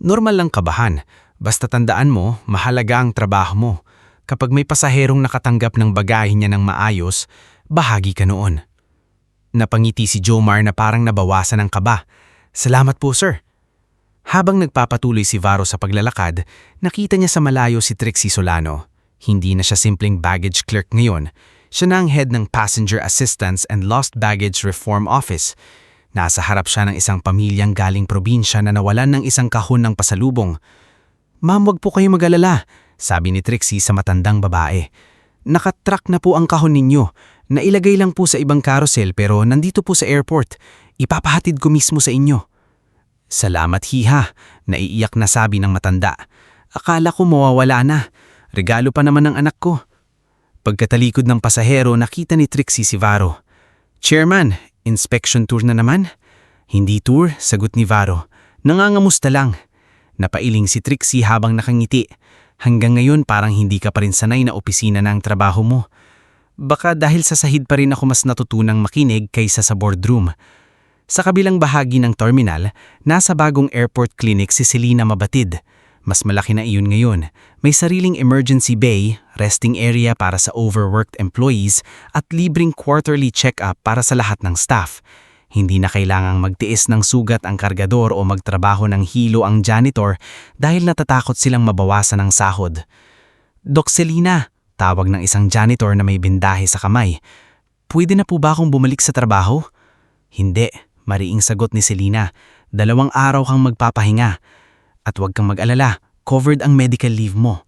Normal lang kabahan. Basta tandaan mo, mahalaga ang trabaho mo. Kapag may pasaherong nakatanggap ng bagahe niya ng maayos, bahagi ka noon. Napangiti si Jomar na parang nabawasan ng kaba. "Salamat po, sir." Habang nagpapatuloy si Varo sa paglalakad, nakita niya sa malayo si Trixie Solano. Hindi na siya simpleng baggage clerk ngayon. Siya na ang head ng Passenger Assistance and Lost Baggage Reform Office. Nasa harap siya ng isang pamilyang galing probinsya na nawalan ng isang kahon ng pasalubong. "Ma'am, wag po kayo mag-alala," sabi ni Trixie sa matandang babae. "Nakatrack na po ang kahon ninyo. Nailagay lang po sa ibang carousel pero nandito po sa airport. Ipapahatid ko mismo sa inyo." "Salamat, hiha," naiiyak na sabi ng matanda. "Akala ko mawawala na. Regalo pa naman ng anak ko." Pagkatalikod ng pasahero, nakita ni Trixie si Varo. "Chairman, inspection tour na naman?" "Hindi tour," sagot ni Varo. "Nangangamusta lang." Napailing si Trixie habang nakangiti. "Hanggang ngayon parang hindi ka pa rin sanay na opisina na ang trabaho mo." "Baka dahil sa sahid pa rin ako mas natutunang makinig kaysa sa boardroom." Sa kabilang bahagi ng terminal, nasa bagong airport clinic si Selena Mabatid. Mas malaki na iyon ngayon. May sariling emergency bay, resting area para sa overworked employees at libreng quarterly check-up para sa lahat ng staff. Hindi na kailangang magtiis ng sugat ang kargador o magtrabaho ng hilo ang janitor dahil natatakot silang mabawasan ng sahod. "Doc Selena," tawag ng isang janitor na may bindahe sa kamay. "Pwede na po ba akong bumalik sa trabaho?" "Hindi," mariing sagot ni Selena. "2 araw kang magpapahinga." At huwag kang mag-alala, covered ang medical leave mo.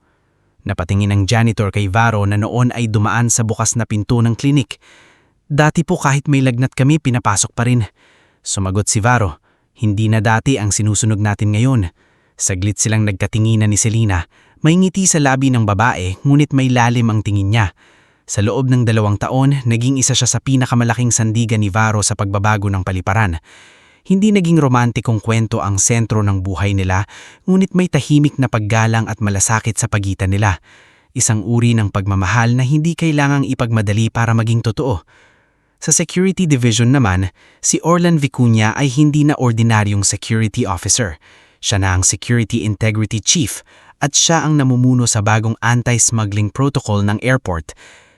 Napatingin ng janitor kay Varo na noon ay dumaan sa bukas na pinto ng klinik. Dati po kahit may lagnat kami, pinapasok pa rin. Sumagot si Varo, hindi na dati ang sinusunog natin ngayon. Saglit silang nagkatinginan ni Selena. May ngiti sa labi ng babae, ngunit may lalim ang tingin niya. Sa loob ng 2 taon, naging isa siya sa pinakamalaking sandigan ni Varo sa pagbabago ng paliparan. Hindi naging romantikong kwento ang sentro ng buhay nila, ngunit may tahimik na paggalang at malasakit sa pagitan nila. Isang uri ng pagmamahal na hindi kailangang ipagmadali para maging totoo. Sa Security Division naman, si Orlan Vicuña ay hindi na ordinaryong security officer. Siya na ang Security Integrity Chief at siya ang namumuno sa bagong anti-smuggling protocol ng airport.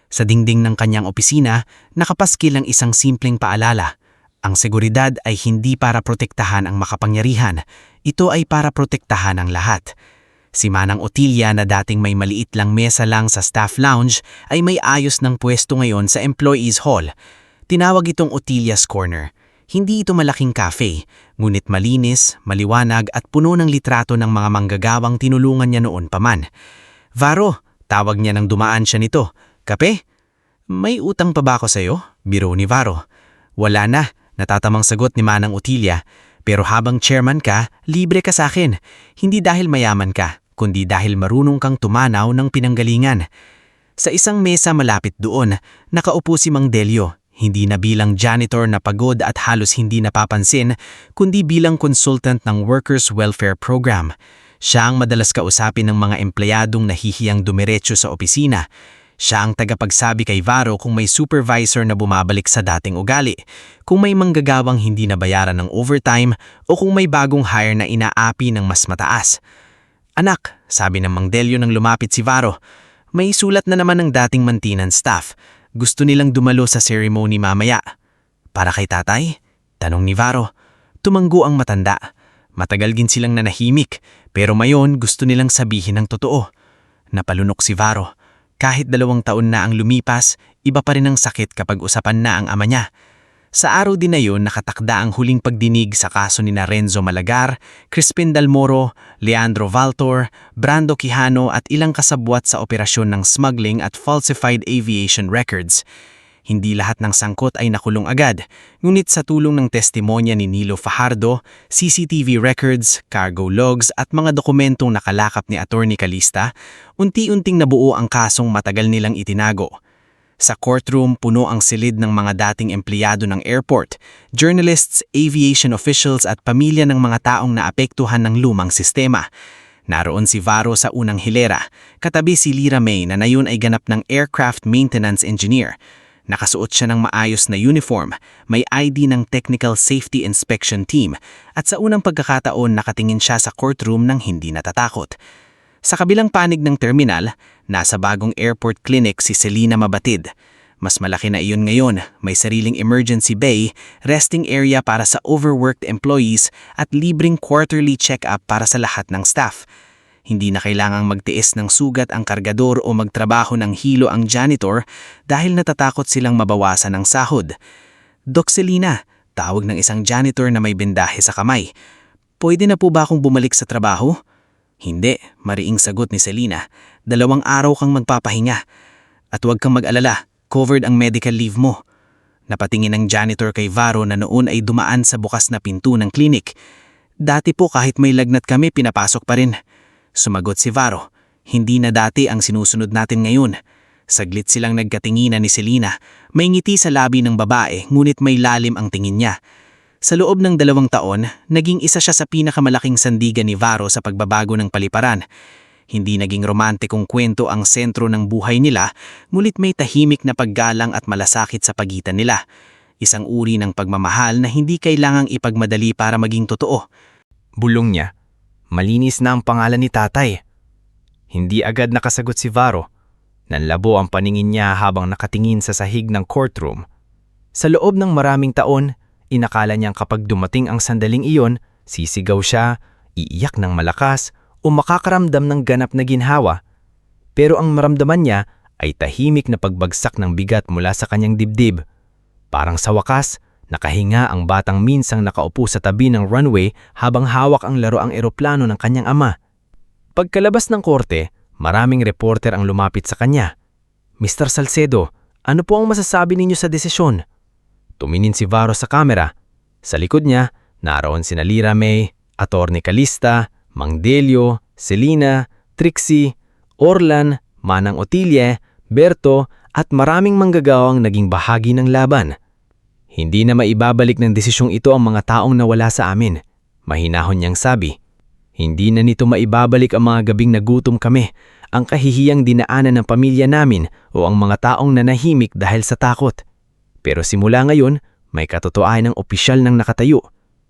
Sa dingding ng kanyang opisina, nakapaskil ang isang simpleng paalala. Ang seguridad ay hindi para protektahan ang makapangyarihan. Ito ay para protektahan ang lahat. Si Manang Otilia na dating may maliit lang mesa lang sa staff lounge ay may ayos ng pwesto ngayon sa Employees Hall. Tinawag itong Otilia's Corner. Hindi ito malaking cafe, ngunit malinis, maliwanag at puno ng litrato ng mga manggagawang tinulungan niya noon pa man. Varo, tawag niya nang dumaan siya nito. Kape? May utang pa ba ako sa'yo? Biro ni Varo. Wala na, natatamang sagot ni Manang Otilia. Pero habang chairman ka, libre ka sa akin. Hindi dahil mayaman ka, kundi dahil marunong kang tumanaw ng pinanggalingan. Sa isang mesa malapit doon, nakaupo si Mang Delio. Hindi na bilang janitor na pagod at halos hindi napapansin, kundi bilang consultant ng Workers' Welfare Program. Siya ang madalas kausapin ng mga empleyadong nahihiyang dumiretso sa opisina. Siya ang tagapagsabi kay Varo kung may supervisor na bumabalik sa dating ugali, kung may manggagawang hindi nabayaran ng overtime o kung may bagong hire na inaapi ng mas mataas. Anak, sabi ng Mang Delio nang lumapit si Varo, may sulat na naman ng dating maintenance staff. Gusto nilang dumalo sa ceremony mamaya. Para kay tatay? Tanong ni Varo. Tumanggo ang matanda. Matagal din silang nanahimik, pero mayon gusto nilang sabihin ng totoo. Napalunok si Varo. Kahit 2 taon na ang lumipas, iba pa rin ang sakit kapag usapan na ang ama niya. Sa araw din na yun, nakatakda ang huling pagdinig sa kaso ni Renzo Malagar, Crispin Dalmoro, Leandro Valtor, Brando Quijano at ilang kasabwat sa operasyon ng smuggling at falsified aviation records. Hindi lahat ng sangkot ay nakulong agad, ngunit sa tulong ng testimonya ni Nilo Fajardo, CCTV records, cargo logs at mga dokumentong nakalakap ni Attorney Calista, unti-unting nabuo ang kasong matagal nilang itinago. Sa courtroom, puno ang silid ng mga dating empleyado ng airport, journalists, aviation officials at pamilya ng mga taong naapektuhan ng lumang sistema. Naroon si Varo sa unang hilera, katabi si Lira May na nayon ay ganap ng aircraft maintenance engineer. Nakasuot siya ng maayos na uniform, may ID ng Technical Safety Inspection Team at sa unang pagkakataon nakatingin siya sa courtroom ng hindi natatakot. Sa kabilang panig ng terminal, nasa bagong airport clinic si Selena Mabatid. Mas malaki na iyon ngayon, may sariling emergency bay, resting area para sa overworked employees at libreng quarterly check-up para sa lahat ng staff. Hindi na kailangang magtiis ng sugat ang kargador o magtrabaho ng hilo ang janitor dahil natatakot silang mabawasan ng sahod. Doc Selena, tawag ng isang janitor na may bendahe sa kamay. Pwede na po ba akong bumalik sa trabaho? Hindi, mariing sagot ni Selena. 2 araw kang magpapahinga. At huwag kang mag-alala, covered ang medical leave mo. Napatingin ng janitor kay Varo na noon ay dumaan sa bukas na pinto ng klinik. Dati po kahit may lagnat kami, pinapasok pa rin. Sumagot si Varo, hindi na dati ang sinusunod natin ngayon. Saglit silang nagkatinginan ni Selena. May ngiti sa labi ng babae, ngunit may lalim ang tingin niya. Sa loob ng 2 taon, naging isa siya sa pinakamalaking sandigan ni Varo sa pagbabago ng paliparan. Hindi naging romantikong kwento ang sentro ng buhay nila, ngunit may tahimik na paggalang at malasakit sa pagitan nila. Isang uri ng pagmamahal na hindi kailangang ipagmadali para maging totoo. Bulong niya. Malinis na ang pangalan ni tatay. Hindi agad nakasagot si Varo. Nanlabo ang paningin niya habang nakatingin sa sahig ng courtroom. Sa loob ng maraming taon, inakala niyang kapag dumating ang sandaling iyon, sisigaw siya, iiyak ng malakas, o makakaramdam ng ganap na ginhawa. Pero ang maramdaman niya ay tahimik na pagbagsak ng bigat mula sa kanyang dibdib. Parang sa wakas, Nakahinga ang batang minsang nakaupo sa tabi ng runway habang hawak ang laruang eroplano ng kanyang ama. Pagkalabas ng korte, maraming reporter ang lumapit sa kanya. Mr. Salcedo, ano po ang masasabi ninyo sa desisyon? Tumingin si Varo sa kamera. Sa likod niya, naroon sina Lira May, Atty. Calista, Mang Delio, Selina, Trixie, Orlan, Manang Otilie, Berto at maraming manggagawang naging bahagi ng laban. Hindi na maibabalik ng desisyong ito ang mga taong nawala sa amin. Mahinahon niyang sabi. Hindi na nito maibabalik ang mga gabing nagutom kami, ang kahihiyang dinaanan ng pamilya namin o ang mga taong nanahimik dahil sa takot. Pero simula ngayon, may katotohanan ng opisyal nang nakatayo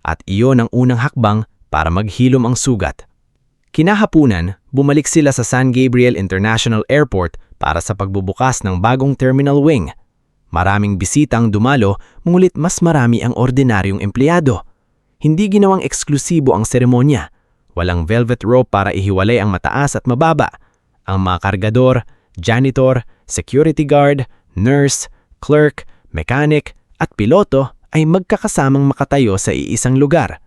at iyon ang unang hakbang para maghilom ang sugat. Kinahapunan, bumalik sila sa San Gabriel International Airport para sa pagbubukas ng bagong terminal wing. Maraming bisitang dumalo, ngunit mas marami ang ordinaryong empleyado. Hindi ginawang eksklusibo ang seremonya. Walang velvet rope para ihiwalay ang mataas at mababa. Ang mga kargador, janitor, security guard, nurse, clerk, mechanic at piloto ay magkakasamang makatayo sa iisang lugar.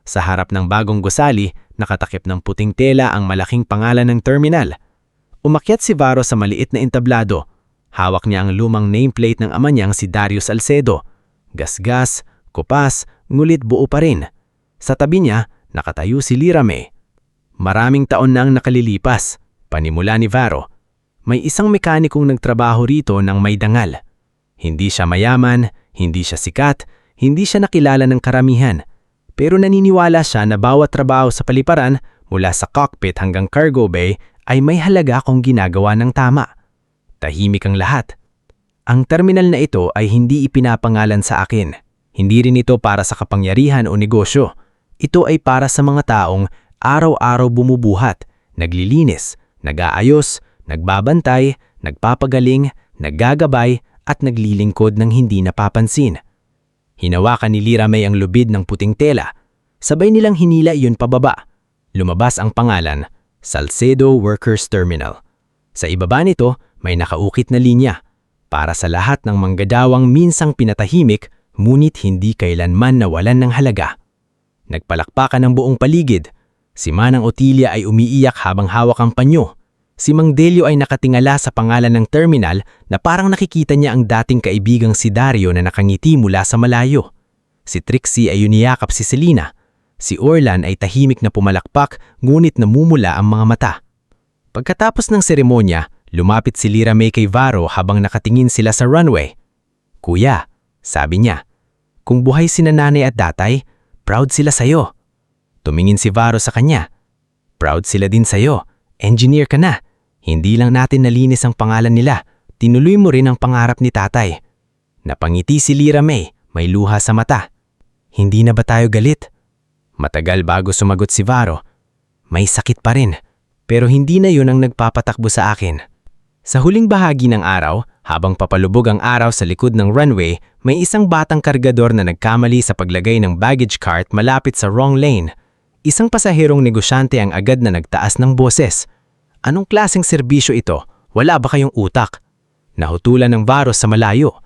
Sa harap ng bagong gusali, nakatakip ng puting tela ang malaking pangalan ng terminal. Umakyat si Varo sa maliit na entablado. Hawak niya ang lumang nameplate ng ama niyang si Darius Salcedo. Gasgas, kupas, ngulit buo pa rin. Sa tabi niya, nakatayo si Lira May. Maraming taon na ang nakalilipas, panimula ni Varo. May isang mekanikong nagtrabaho rito ng may dangal. Hindi siya mayaman, hindi siya sikat, hindi siya nakilala ng karamihan. Pero naniniwala siya na bawat trabaho sa paliparan, mula sa cockpit hanggang cargo bay, ay may halaga kung ginagawa ng tama. Tahimik ang lahat. Ang terminal na ito ay hindi ipinapangalan sa akin. Hindi rin ito para sa kapangyarihan o negosyo. Ito ay para sa mga taong araw-araw bumubuhat, naglilinis, nag-aayos, nagbabantay, nagpapagaling, naggagabay, at naglilingkod ng hindi napapansin. Hinawakan ni Lira May ang lubid ng puting tela. Sabay nilang hinila iyon pababa. Lumabas ang pangalan, Salcedo Workers Terminal. Sa ibaba nito, may nakaukit na linya. Para sa lahat ng manggadawang minsang pinatahimik, ngunit hindi kailanman nawalan ng halaga. Nagpalakpakan ng buong paligid. Si Manang Otilia ay umiiyak habang hawak ang panyo. Si Mang Delio ay nakatingala sa pangalan ng terminal na parang nakikita niya ang dating kaibigang si Dario na nakangiti mula sa malayo. Si Trixie ay uniyakap si Selina. Si Orlan ay tahimik na pumalakpak ngunit namumula ang mga mata. Pagkatapos ng seremonya, lumapit si Lira May kay Varo habang nakatingin sila sa runway. Kuya, sabi niya, kung buhay sina nanay at tatay, proud sila sa'yo. Tumingin si Varo sa kanya. Proud sila din sa'yo. Engineer ka na. Hindi lang natin nalinis ang pangalan nila, tinuloy mo rin ang pangarap ni tatay. Napangiti si Lira May, may luha sa mata. Hindi na ba tayo galit? Matagal bago sumagot si Varo. May sakit pa rin, pero hindi na yun ang nagpapatakbo sa akin. Sa huling bahagi ng araw, habang papalubog ang araw sa likod ng runway, may isang batang kargador na nagkamali sa paglagay ng baggage cart malapit sa wrong lane. Isang pasaherong negosyante ang agad na nagtaas ng boses. Anong klaseng serbisyo ito? Wala ba kayong utak? Nahutulan ng Varo sa malayo.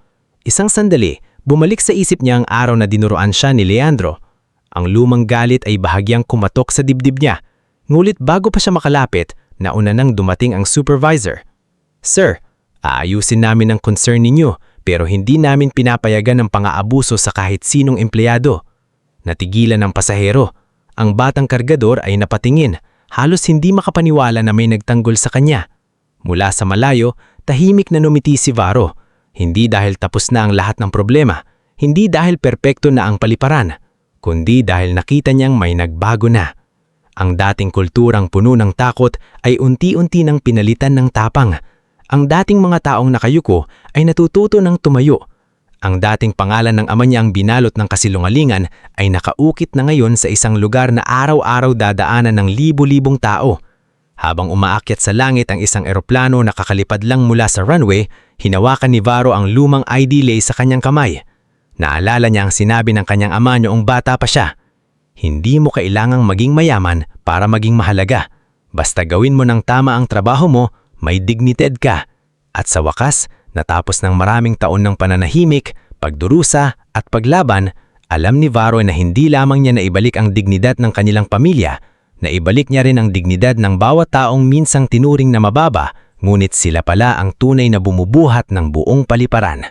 Isang sandali, bumalik sa isip niya ang araw na dinuruan siya ni Leandro. Ang lumang galit ay bahagyang kumatok sa dibdib niya. Ngulit bago pa siya makalapit, nauna nang dumating ang supervisor. Sir, aayusin namin ang concern ninyo pero hindi namin pinapayagan ang pang-aabuso sa kahit sinong empleyado. Natigilan ang pasahero. Ang batang kargador ay napatingin. Halos hindi makapaniwala na may nagtanggol sa kanya. Mula sa malayo, tahimik na numiti si Varo. Hindi dahil tapos na ang lahat ng problema, hindi dahil perpekto na ang paliparan, kundi dahil nakita niyang may nagbago na. Ang dating kulturang puno ng takot ay unti-unti nang pinalitan ng tapang. Ang dating mga taong nakayuko ay natututo ng tumayo. Ang dating pangalan ng ama niya ang binalot ng kasilungalingan ay nakaukit na ngayon sa isang lugar na araw-araw dadaanan ng libu-libong tao. Habang umaakyat sa langit ang isang eroplano na kakalipad lang mula sa runway, hinawakan ni Varo ang lumang ID lay sa kanyang kamay. Naalala niya ang sinabi ng kanyang ama noong bata pa siya. Hindi mo kailangang maging mayaman para maging mahalaga. Basta gawin mo ng tama ang trabaho mo, may dignidad ka. At sa wakas, natapos ng maraming taon ng pananahimik, pagdurusa At paglaban, alam ni Varro na hindi lamang niya naibalik ang dignidad ng kanilang pamilya, naibalik niya rin ang dignidad ng bawat taong minsang tinuring na mababa, ngunit sila pala ang tunay na bumubuhat ng buong paliparan.